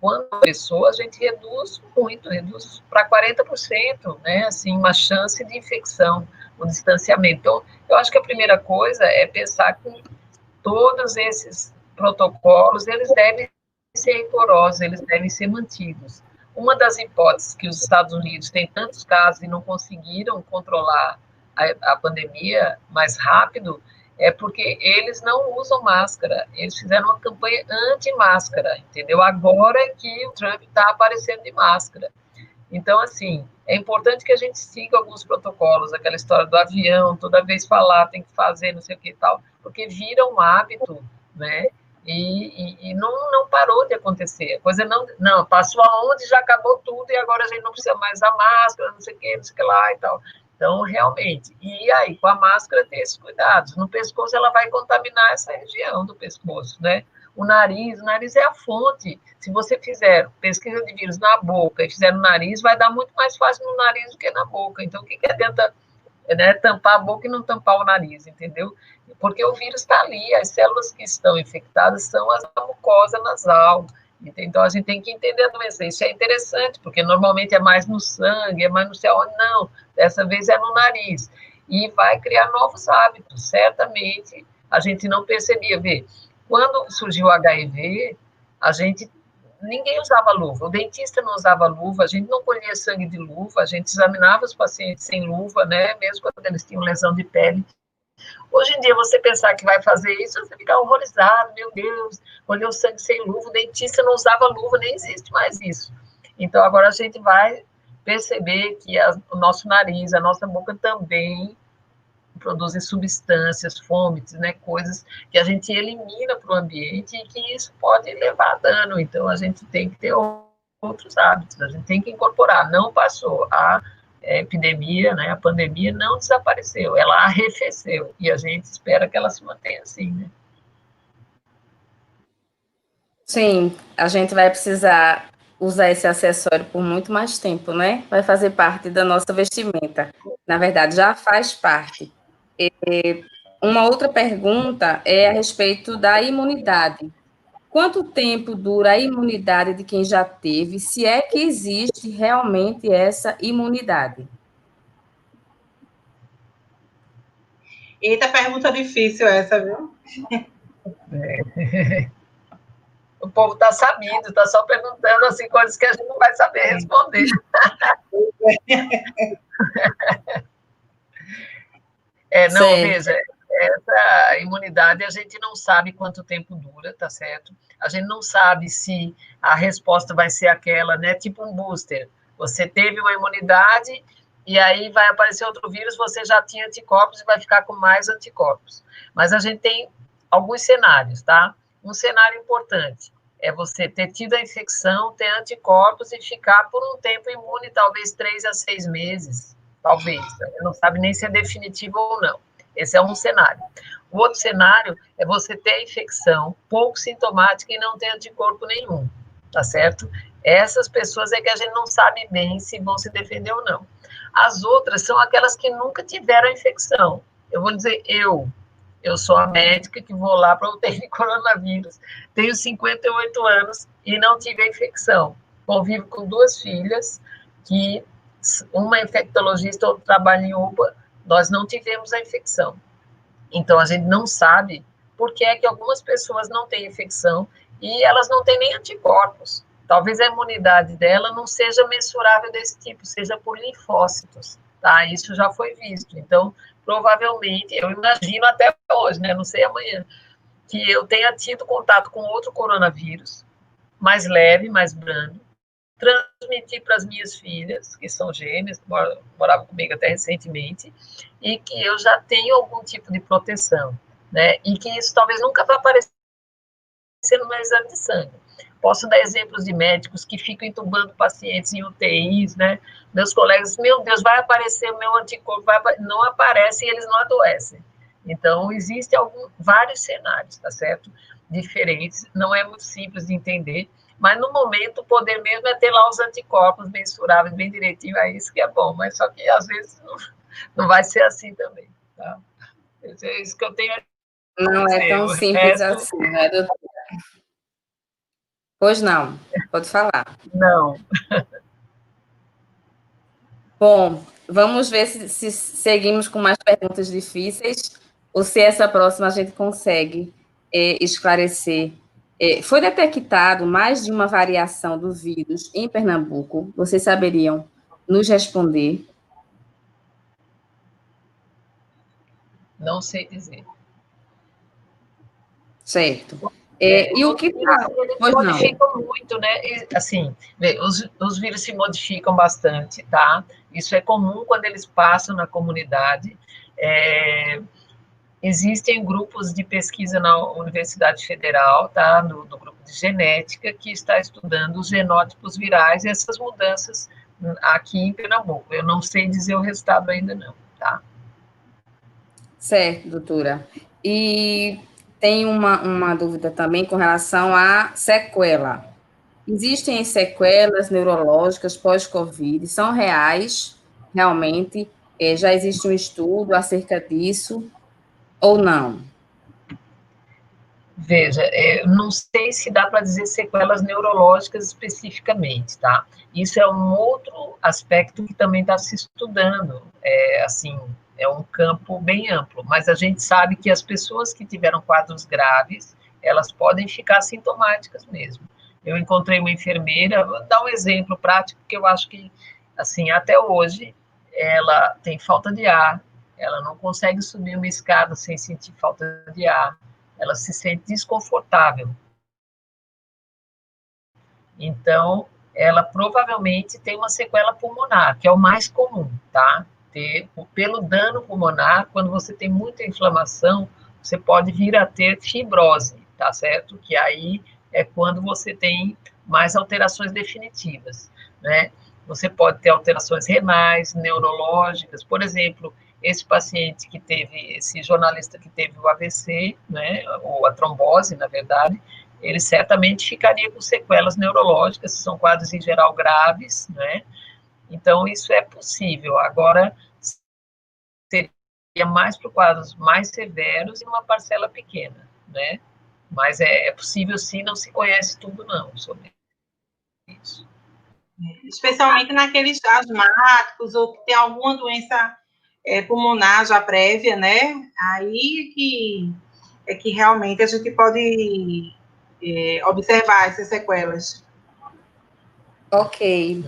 quando a pessoa, a gente reduz muito, reduz para 40%, né, assim, uma chance de infecção, o distanciamento. Então, eu acho que a primeira coisa é pensar que todos esses protocolos, eles devem ser rigorosos, eles devem ser mantidos. Uma das hipóteses que os Estados Unidos têm tantos casos e não conseguiram controlar a pandemia mais rápido é porque eles não usam máscara, eles fizeram uma campanha anti-máscara, entendeu? Agora é que o Trump está aparecendo de máscara. Então, assim, é importante que a gente siga alguns protocolos, aquela história do avião, toda vez falar, tem que fazer, não sei o que e tal, porque vira um hábito, né? E não parou de acontecer. A coisa não, passou aonde, já acabou tudo, e agora a gente não precisa mais da máscara, não sei o que, não sei o que lá e tal. Então, realmente, e aí, com a máscara, ter esses cuidados. No pescoço, ela vai contaminar essa região do pescoço, né? O nariz é a fonte. Se você fizer pesquisa de vírus na boca e fizer no nariz, vai dar muito mais fácil no nariz do que na boca. Então, o que adianta, né, tampar a boca e não tampar o nariz, entendeu? Porque o vírus está ali, as células que estão infectadas são as da mucosa nasal. Então, a gente tem que entender a doença. Isso é interessante, porque normalmente é mais no sangue, é mais no céu. Não, dessa vez é no nariz. E vai criar novos hábitos. Certamente, a gente não percebia. Vê, quando surgiu o HIV, ninguém usava luva. O dentista não usava luva, a gente não colhia sangue de luva, a gente examinava os pacientes sem luva, né? Mesmo quando eles tinham lesão de pele. Hoje em dia, você pensar que vai fazer isso, você fica horrorizado, meu Deus, olhou o sangue sem luva, o dentista não usava luva, nem existe mais isso. Então, agora a gente vai perceber que o nosso nariz, a nossa boca também produzem substâncias, fomites, né, coisas que a gente elimina para o ambiente e que isso pode levar a dano. Então, a gente tem que ter outros hábitos, a gente tem que incorporar. Não passou a epidemia, né, a pandemia não desapareceu, ela arrefeceu, e a gente espera que ela se mantenha assim, né? Sim, a gente vai precisar usar esse acessório por muito mais tempo, né? Vai fazer parte da nossa vestimenta. Na verdade, já faz parte. Uma outra pergunta é a respeito da imunidade. Quanto tempo dura a imunidade de quem já teve, se é que existe realmente essa imunidade? Eita, pergunta difícil essa, viu? O povo está sabendo, está só perguntando assim, coisas que a gente não vai saber responder. Não, veja, essa imunidade a gente não sabe quanto tempo dura, tá certo? A gente não sabe se a resposta vai ser aquela, né? Tipo um booster. Você teve uma imunidade e aí vai aparecer outro vírus, você já tinha anticorpos e vai ficar com mais anticorpos. Mas a gente tem alguns cenários, tá? Um cenário importante é você ter tido a infecção, ter anticorpos e ficar por um tempo imune, talvez 3 a 6 meses, talvez. Você não sabe nem se é definitivo ou não. Esse é um cenário. O outro cenário é você ter a infecção pouco sintomática e não ter anticorpo nenhum, tá certo? Essas pessoas é que a gente não sabe bem se vão se defender ou não. As outras são aquelas que nunca tiveram a infecção. Eu vou dizer, eu sou a médica que vou lá para o UTI de coronavírus. Tenho 58 anos e não tive a infecção. Convivo com 2 filhas, que uma é infectologista, outra trabalha em UPA. Nós não tivemos a infecção. Então, a gente não sabe por que é que algumas pessoas não têm infecção e elas não têm nem anticorpos. Talvez a imunidade dela não seja mensurável desse tipo, seja por linfócitos, tá? Isso já foi visto. Então, provavelmente, eu imagino até hoje, né? Não sei amanhã, que eu tenha tido contato com outro coronavírus, mais leve, mais brando, transmiti para as minhas filhas, que são gêmeas, que moravam comigo até recentemente, e que eu já tenho algum tipo de proteção, né? E que isso talvez nunca vá aparecer no meu exame de sangue. Posso dar exemplos de médicos que ficam entubando pacientes em UTIs, né? Meus colegas, meu Deus, vai aparecer o meu anticorpo, não aparece e eles não adoecem. Então, existem vários cenários, tá certo? Diferentes, não é muito simples de entender, mas no momento o poder mesmo é ter lá os anticorpos mensuráveis bem direitinho, é isso que é bom, mas só que às vezes não vai ser assim também, tá? É isso que eu tenho a dizer. Não é tão simples assim, né, doutora? Pois não, pode falar. Não. Bom, vamos ver se seguimos com mais perguntas difíceis ou se essa próxima a gente consegue esclarecer. Foi detectado mais de uma variação do vírus em Pernambuco? Vocês saberiam nos responder? Não sei dizer. Certo. E o que está... Eles modificam muito, né? Assim, os vírus se modificam bastante, tá? Isso é comum quando eles passam na comunidade. Existem grupos de pesquisa na Universidade Federal, tá? Do grupo de genética, que está estudando os genótipos virais e essas mudanças aqui em Pernambuco. Eu não sei dizer o resultado ainda não, tá? Certo, doutora. E tem uma dúvida também com relação à sequela. Existem sequelas neurológicas pós-Covid? São reais, realmente? Já existe um estudo acerca disso ou não? Veja, não sei se dá para dizer sequelas neurológicas especificamente, tá? Isso é um outro aspecto que também está se estudando, assim, é um campo bem amplo, mas a gente sabe que as pessoas que tiveram quadros graves, elas podem ficar sintomáticas mesmo. Eu encontrei uma enfermeira, vou dar um exemplo prático, que eu acho que, assim, até hoje, ela tem falta de ar, ela não consegue subir uma escada sem sentir falta de ar, ela se sente desconfortável. Então, ela provavelmente tem uma sequela pulmonar, que é o mais comum, tá? Pelo dano pulmonar, quando você tem muita inflamação, você pode vir a ter fibrose, tá certo? Que aí é quando você tem mais alterações definitivas, né? Você pode ter alterações renais, neurológicas, por exemplo, esse paciente que teve, esse jornalista que teve o AVC, né, ou a trombose, na verdade, ele certamente ficaria com sequelas neurológicas, são quadros em geral graves, né? Então, isso é possível. Agora, seria mais para quadros mais severos e uma parcela pequena, né? Mas é possível sim, não se conhece tudo não sobre isso. Especialmente naqueles asmáticos ou que tem alguma doença pulmonar já prévia, né? Aí é que realmente a gente pode observar essas sequelas. Ok.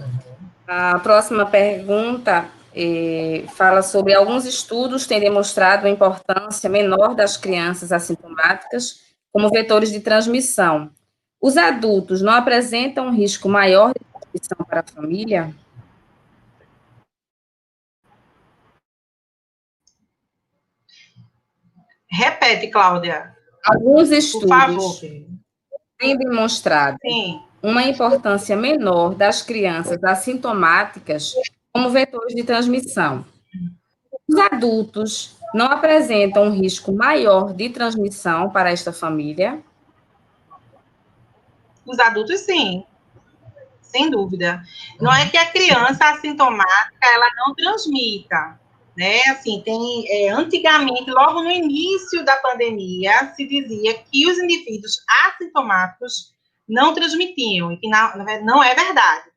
A próxima pergunta fala sobre alguns estudos têm demonstrado a importância menor das crianças assintomáticas como vetores de transmissão. Os adultos não apresentam um risco maior de transmissão para a família? Repete, Cláudia. Alguns estudos, por favor, têm demonstrado Sim. uma importância menor das crianças assintomáticas como vetores de transmissão. Os adultos não apresentam um risco maior de transmissão para esta família? Os adultos, sim, sem dúvida. Não é que a criança assintomática ela não transmita, né? Assim, antigamente, logo no início da pandemia, se dizia que os indivíduos assintomáticos não transmitiam, e que não é verdade.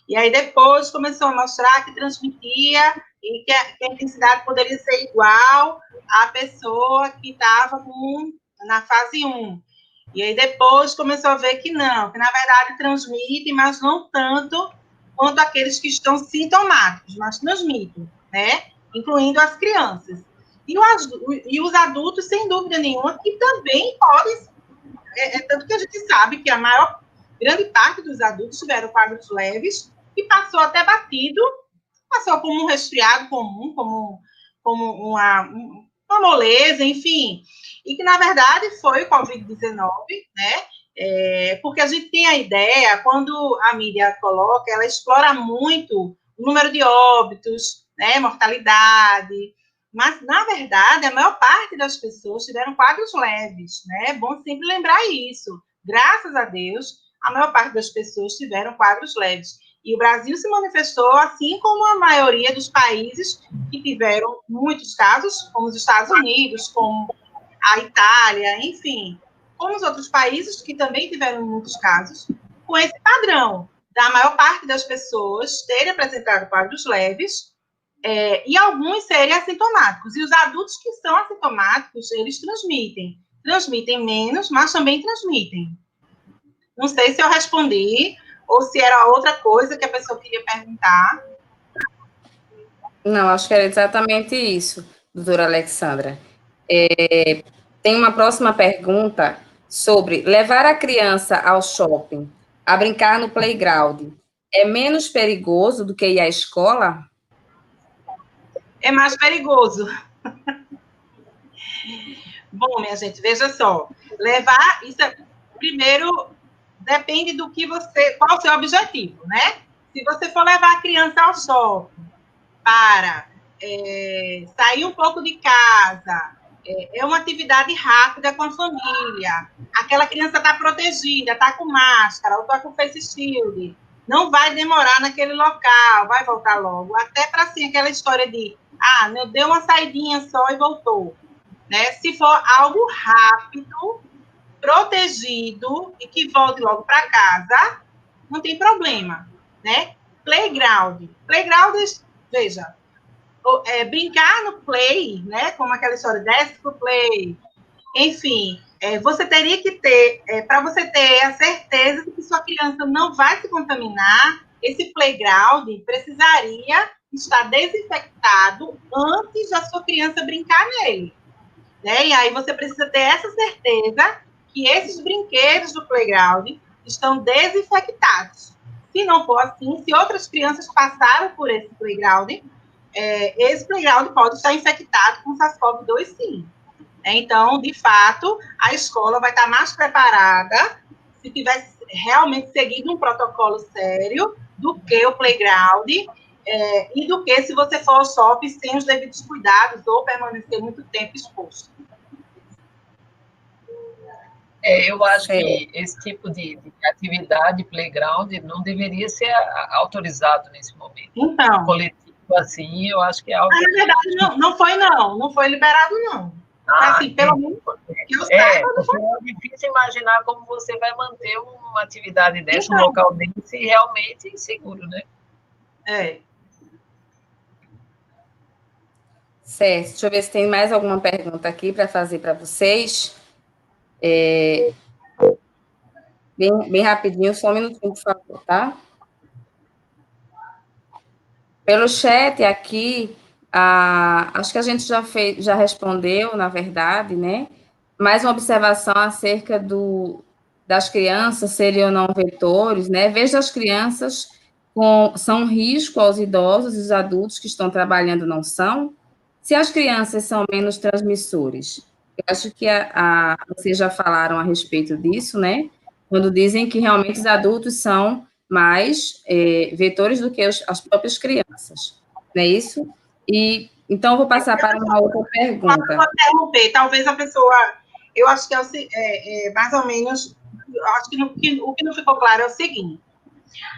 E aí depois começou a mostrar que transmitia e que a intensidade poderia ser igual à pessoa que estava na fase 1. E aí depois começou a ver que não, que na verdade transmite, mas não tanto quanto aqueles que estão sintomáticos, mas transmitem, né? Incluindo as crianças. E os adultos, sem dúvida nenhuma, que também podem, tanto que a gente sabe que grande parte dos adultos tiveram quadros leves e passou até batido, passou como um resfriado comum, como uma moleza, enfim, e que, na verdade, foi o Covid-19, né? Porque a gente tem a ideia, quando a mídia coloca, ela explora muito o número de óbitos, né, mortalidade, mas, na verdade, a maior parte das pessoas tiveram quadros leves, né? É bom sempre lembrar isso. Graças a Deus, a maior parte das pessoas tiveram quadros leves. E o Brasil se manifestou, assim como a maioria dos países que tiveram muitos casos, como os Estados Unidos, como a Itália, enfim, como os outros países que também tiveram muitos casos, com esse padrão da maior parte das pessoas terem apresentado quadros leves e alguns serem assintomáticos. E os adultos que são assintomáticos, eles transmitem menos, mas também transmitem. Não sei se eu respondi ou se era outra coisa que a pessoa queria perguntar. Não, acho que era exatamente isso, doutora Alexandra. Tem uma próxima pergunta sobre levar a criança ao shopping, a brincar no playground, é menos perigoso do que ir à escola? É mais perigoso. Bom, minha gente, veja só. Primeiro, depende do que qual o seu objetivo, né? Se você for levar a criança ao shopping para sair um pouco de casa, é uma atividade rápida com a família, aquela criança está protegida, está com máscara, ou está com face shield, não vai demorar naquele local, vai voltar logo, até para assim, aquela história de, deu uma saidinha só e voltou, né? Se for algo rápido, protegido e que volte logo para casa, não tem problema, né? Playground, veja, brincar no play, né? Como aquela história, desce pro play, enfim, você teria que ter, para você ter a certeza de que sua criança não vai se contaminar, esse playground precisaria estar desinfectado antes da sua criança brincar nele, né? E aí você precisa ter essa certeza que esses brinquedos do playground estão desinfectados. Se não for assim, se outras crianças passaram por esse playground pode estar infectado com SARS-CoV-2, sim. Então, de fato, a escola vai estar mais preparada se tiver realmente seguido um protocolo sério do que o playground e do que se você for ao shopping sem os devidos cuidados ou permanecer muito tempo exposto. Eu acho que esse tipo de atividade, playground, não deveria ser autorizado nesse momento. Então. Coletivo, assim, eu acho que é algo... na verdade, não foi liberado, não. Assim, pelo menos que eu saiba, não foi. É difícil imaginar como você vai manter uma atividade dessa, um local desse, realmente seguro, né? Certo, deixa eu ver se tem mais alguma pergunta aqui para fazer para vocês. Bem rapidinho, só um minutinho, por favor, tá? Pelo chat aqui, acho que a gente já respondeu, na verdade, né? Mais uma observação acerca das crianças serem ou não vetores, né? Veja as crianças são um risco aos idosos e os adultos que estão trabalhando não são. Se as crianças são menos transmissores, eu acho que vocês já falaram a respeito disso, né? Quando dizem que realmente os adultos são mais vetores do que as próprias crianças, não é isso? E então eu vou passar para uma outra pergunta. Vou interromper, talvez a pessoa, eu acho que mais ou menos, acho que o que não ficou claro é o seguinte: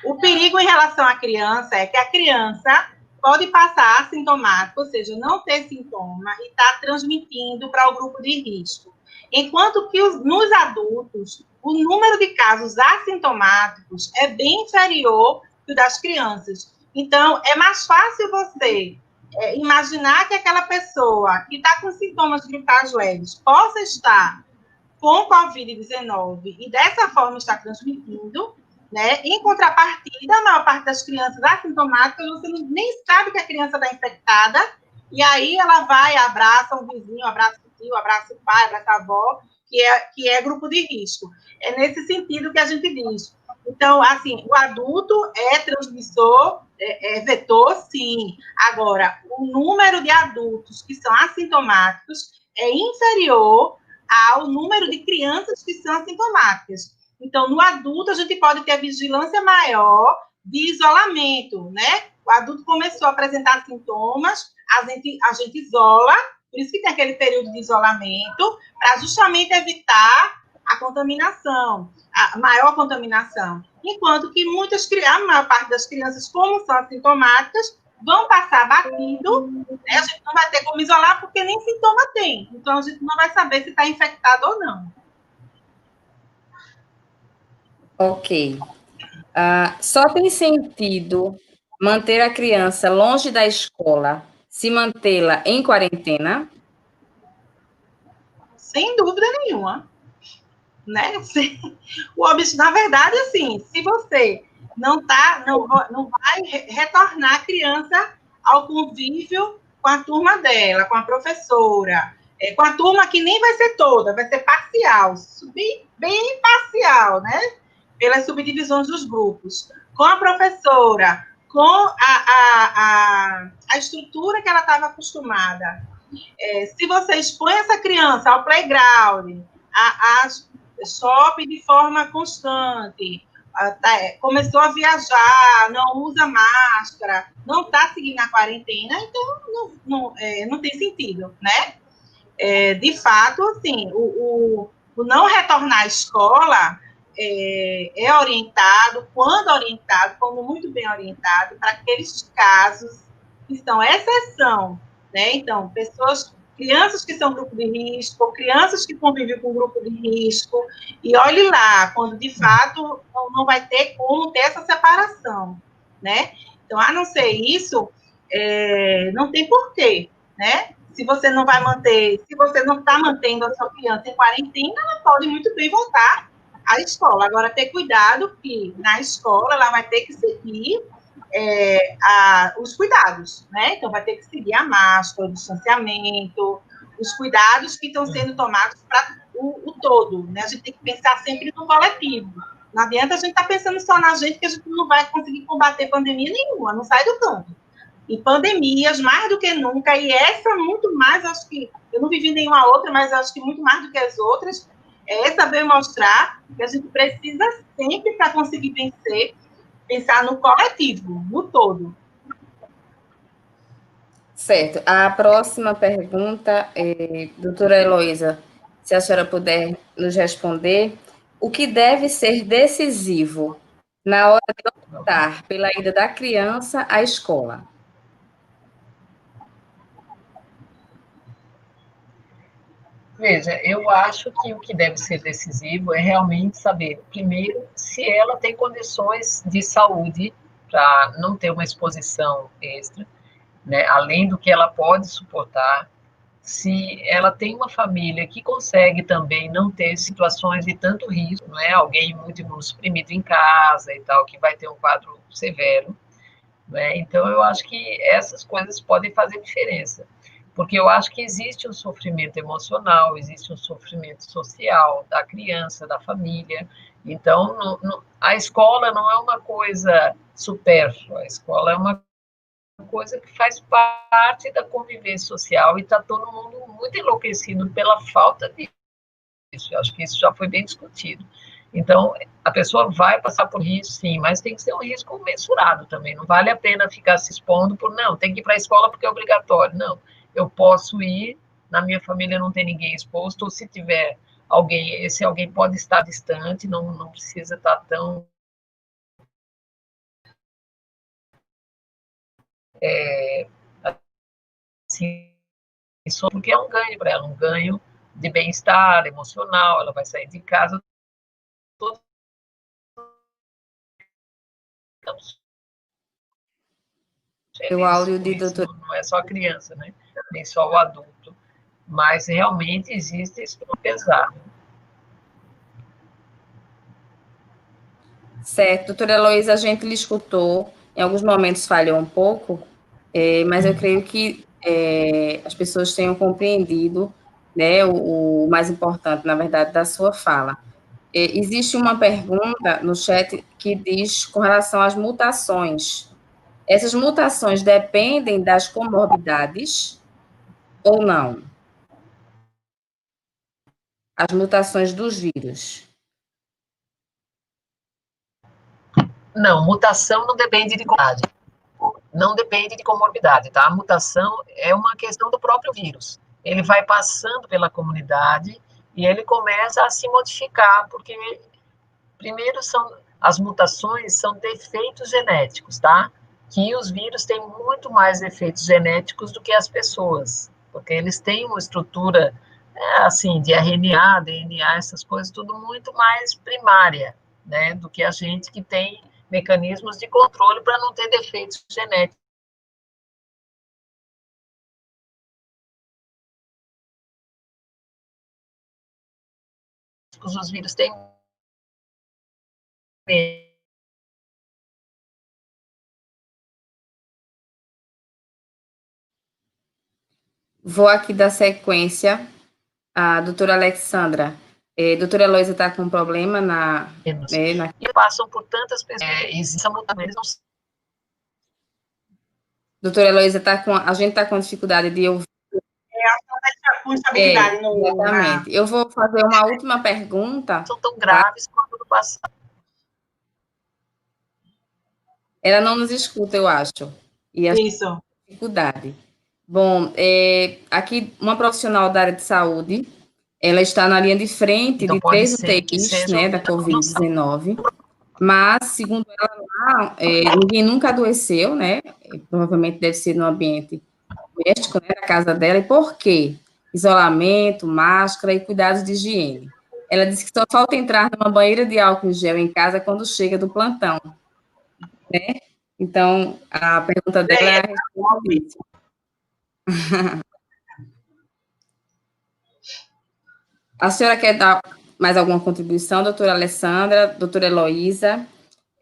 o perigo em relação à criança é que a criança pode passar assintomático, ou seja, não ter sintoma e estar transmitindo para o grupo de risco. Enquanto que nos adultos, o número de casos assintomáticos é bem inferior que o das crianças. Então, é mais fácil você imaginar que aquela pessoa que está com sintomas gripais leves possa estar com Covid-19 e dessa forma estar transmitindo, né? Em contrapartida, a maior parte das crianças assintomáticas, você nem sabe que a criança está infectada, e aí ela vai, abraça um vizinho, abraça o tio, abraça o pai, abraça a avó, que é grupo de risco. É nesse sentido que a gente diz. Então, assim, o adulto é transmissor, é vetor, sim. Agora, o número de adultos que são assintomáticos é inferior ao número de crianças que são assintomáticas. Então, no adulto, a gente pode ter vigilância maior de isolamento, né? O adulto começou a apresentar sintomas, a gente isola, por isso que tem aquele período de isolamento, para justamente evitar a contaminação, a maior contaminação. Enquanto que a maior parte das crianças, como são assintomáticas, vão passar batido, né? A gente não vai ter como isolar porque nem sintoma tem. Então, a gente não vai saber se está infectado ou não. Ok. Só tem sentido manter a criança longe da escola, se mantê-la em quarentena? Sem dúvida nenhuma. Né? Na verdade, assim, se você não vai retornar a criança ao convívio com a turma dela, com a professora, com a turma que nem vai ser toda, vai ser parcial, bem parcial, né? Pelas subdivisões dos grupos, com a professora, com a estrutura que ela estava acostumada. Se você expõe essa criança ao playground, a shopping de forma constante, começou a viajar, não usa máscara, não está seguindo a quarentena, então não tem sentido, né? De fato, assim, o não retornar à escola é orientado, quando muito bem orientado, para aqueles casos que são exceção, né? Então, crianças que são grupo de risco, crianças que convivem com grupo de risco, e olhe lá, quando de fato não vai ter como ter essa separação, né? Então, a não ser isso, não tem porquê, né? Se você não está mantendo a sua criança em quarentena, ela pode muito bem voltar à escola. Agora, ter cuidado que na escola ela vai ter que seguir os cuidados, né? Então, vai ter que seguir a máscara, o distanciamento, os cuidados que estão sendo tomados para o todo, né? A gente tem que pensar sempre no coletivo. Não adianta a gente estar pensando só na gente, que a gente não vai conseguir combater pandemia nenhuma, não sai do campo. E pandemias, mais do que nunca, e essa muito mais, acho que, eu não vivi nenhuma outra, mas acho que muito mais do que as outras, essa veio mostrar que a gente precisa sempre, para conseguir vencer, pensar no coletivo, no todo. Certo. A próxima pergunta, doutora Heloísa, se a senhora puder nos responder, o que deve ser decisivo na hora de optar pela ida da criança à escola? Veja, eu acho que o que deve ser decisivo é realmente saber, primeiro, se ela tem condições de saúde para não ter uma exposição extra, né, além do que ela pode suportar, se ela tem uma família que consegue também não ter situações de tanto risco, não é? Alguém muito imunossuprimido em casa e tal, que vai ter um quadro severo, né? Então, eu acho que essas coisas podem fazer diferença, porque eu acho que existe um sofrimento emocional, existe um sofrimento social da criança, da família. Então, a escola não é uma coisa supérflua, a escola é uma coisa que faz parte da convivência social e está todo mundo muito enlouquecido pela falta disso. Eu acho que isso já foi bem discutido. Então, a pessoa vai passar por risco, sim, mas tem que ser um risco mensurado também. Não vale a pena ficar se expondo por, não, tem que ir para a escola porque é obrigatório. Não, eu posso ir, na minha família não tem ninguém exposto, ou se tiver alguém, esse alguém pode estar distante, não precisa estar tão assim, isso porque é um ganho para ela, um ganho de bem-estar emocional, ela vai sair de casa todos O felizes áudio com de isso, doutor. não é só a criança, né? Nem só o adulto, mas realmente existe esse pesar. Certo, doutora Heloísa, a gente lhe escutou, em alguns momentos falhou um pouco, mas eu creio que as pessoas tenham compreendido, né, o mais importante, na verdade, da sua fala. Existe uma pergunta no chat que diz com relação às mutações. Essas mutações dependem das comorbidades ou não? As mutações dos vírus. Não, mutação não depende de comorbidade. Não depende de comorbidade, tá? A mutação é uma questão do próprio vírus. Ele vai passando pela comunidade e ele começa a se modificar, porque primeiro as mutações são defeitos genéticos, tá? Que os vírus têm muito mais efeitos genéticos do que as pessoas, porque eles têm uma estrutura assim de RNA, DNA, essas coisas tudo muito mais primária, né, do que a gente que tem mecanismos de controle para não ter defeitos genéticos. Os vírus têm Vou aqui dar sequência à doutora Alexandra. Doutora Heloísa está com um problema e passam por tantas pessoas. Existe eles não. Doutora Heloísa a gente está com dificuldade de ouvir. Com estabilidade exatamente. Eu vou fazer uma última pergunta. São tão graves quanto do passado. Ela não nos escuta, eu acho. E a Isso. Dificuldade. Bom, aqui uma profissional da área de saúde, ela está na linha de frente Então, de 3 UTIs, né, da Covid-19, mas, segundo ela, ninguém nunca adoeceu, né, provavelmente deve ser no ambiente doméstico, né, na casa dela, e por quê? Isolamento, máscara e cuidados de higiene. Ela disse que só falta entrar numa banheira de álcool em gel em casa quando chega do plantão, né? Então, a pergunta dela é a respeito disso. A senhora quer dar mais alguma contribuição, doutora Alessandra, doutora Heloísa?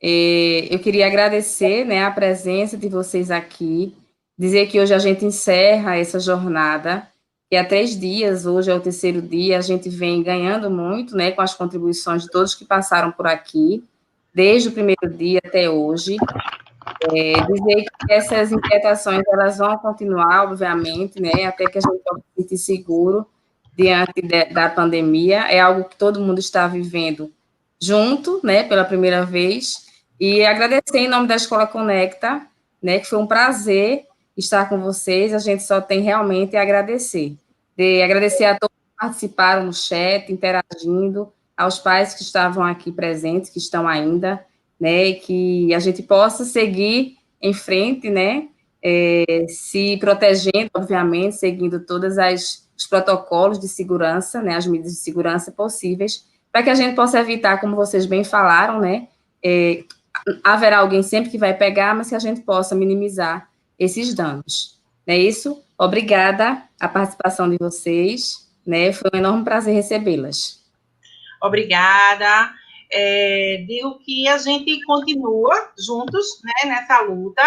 Eu queria agradecer, né, a presença de vocês aqui, dizer que hoje a gente encerra essa jornada, e há 3 dias, hoje é o 3º dia, a gente vem ganhando muito, né, com as contribuições de todos que passaram por aqui, desde o primeiro dia até hoje. Dizer que essas inquietações, elas vão continuar, obviamente, né, até que a gente possa se sentir seguro diante da pandemia, é algo que todo mundo está vivendo junto, né, pela primeira vez, e agradecer em nome da Escola Conecta, né, que foi um prazer estar com vocês, a gente só tem realmente a agradecer. Agradecer a todos que participaram no chat, interagindo, aos pais que estavam aqui presentes, que estão ainda, né, e que a gente possa seguir em frente, né, se protegendo, obviamente, seguindo todos os protocolos de segurança, né, as medidas de segurança possíveis, para que a gente possa evitar, como vocês bem falaram, né, haverá alguém sempre que vai pegar, mas que a gente possa minimizar esses danos. Não é isso? Obrigada a participação de vocês, né, foi um enorme prazer recebê-las. Obrigada. Digo que a gente continua juntos, né, nessa luta,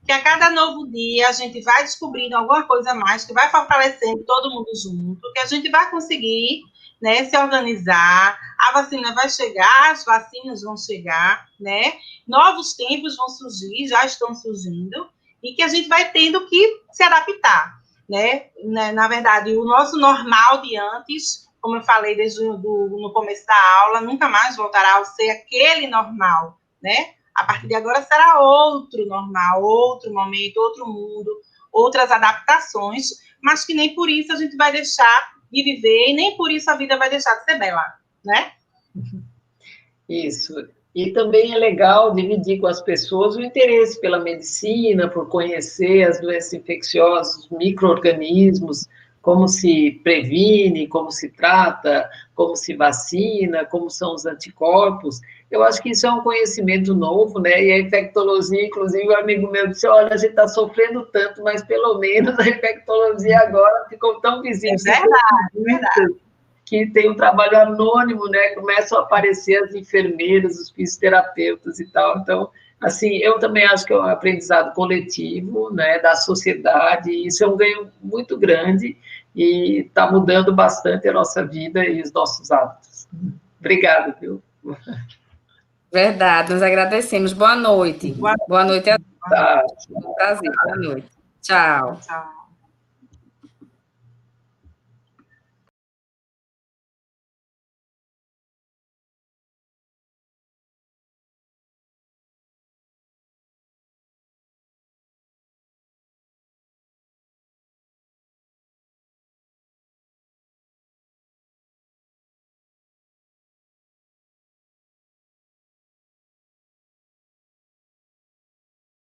que a cada novo dia a gente vai descobrindo alguma coisa a mais, que vai fortalecendo todo mundo junto, que a gente vai conseguir, né, se organizar, a vacina vai chegar, as vacinas vão chegar, né, novos tempos vão surgir, já estão surgindo, e que a gente vai tendo que se adaptar, né, na verdade, o nosso normal de antes, como eu falei desde no começo da aula, nunca mais voltará a ser aquele normal, né? A partir de agora será outro normal, outro momento, outro mundo, outras adaptações, mas que nem por isso a gente vai deixar de viver e nem por isso a vida vai deixar de ser bela, né? Isso. E também é legal dividir com as pessoas o interesse pela medicina, por conhecer as doenças infecciosas, os micro-organismos, como se previne, como se trata, como se vacina, como são os anticorpos. Eu acho que isso é um conhecimento novo, né? E a infectologia, inclusive, um amigo meu disse, olha, a gente está sofrendo tanto, mas pelo menos a infectologia agora ficou tão visível. É verdade. Que tem um trabalho anônimo, né? Começam a aparecer as enfermeiras, os fisioterapeutas e tal. Então, assim, eu também acho que é um aprendizado coletivo, né, da sociedade, e isso é um ganho muito grande e está mudando bastante a nossa vida e os nossos hábitos. Obrigada, viu? Verdade, nós agradecemos. Boa noite. Boa noite a todos. Tá. Foi um prazer. Boa noite. Tchau. Tchau.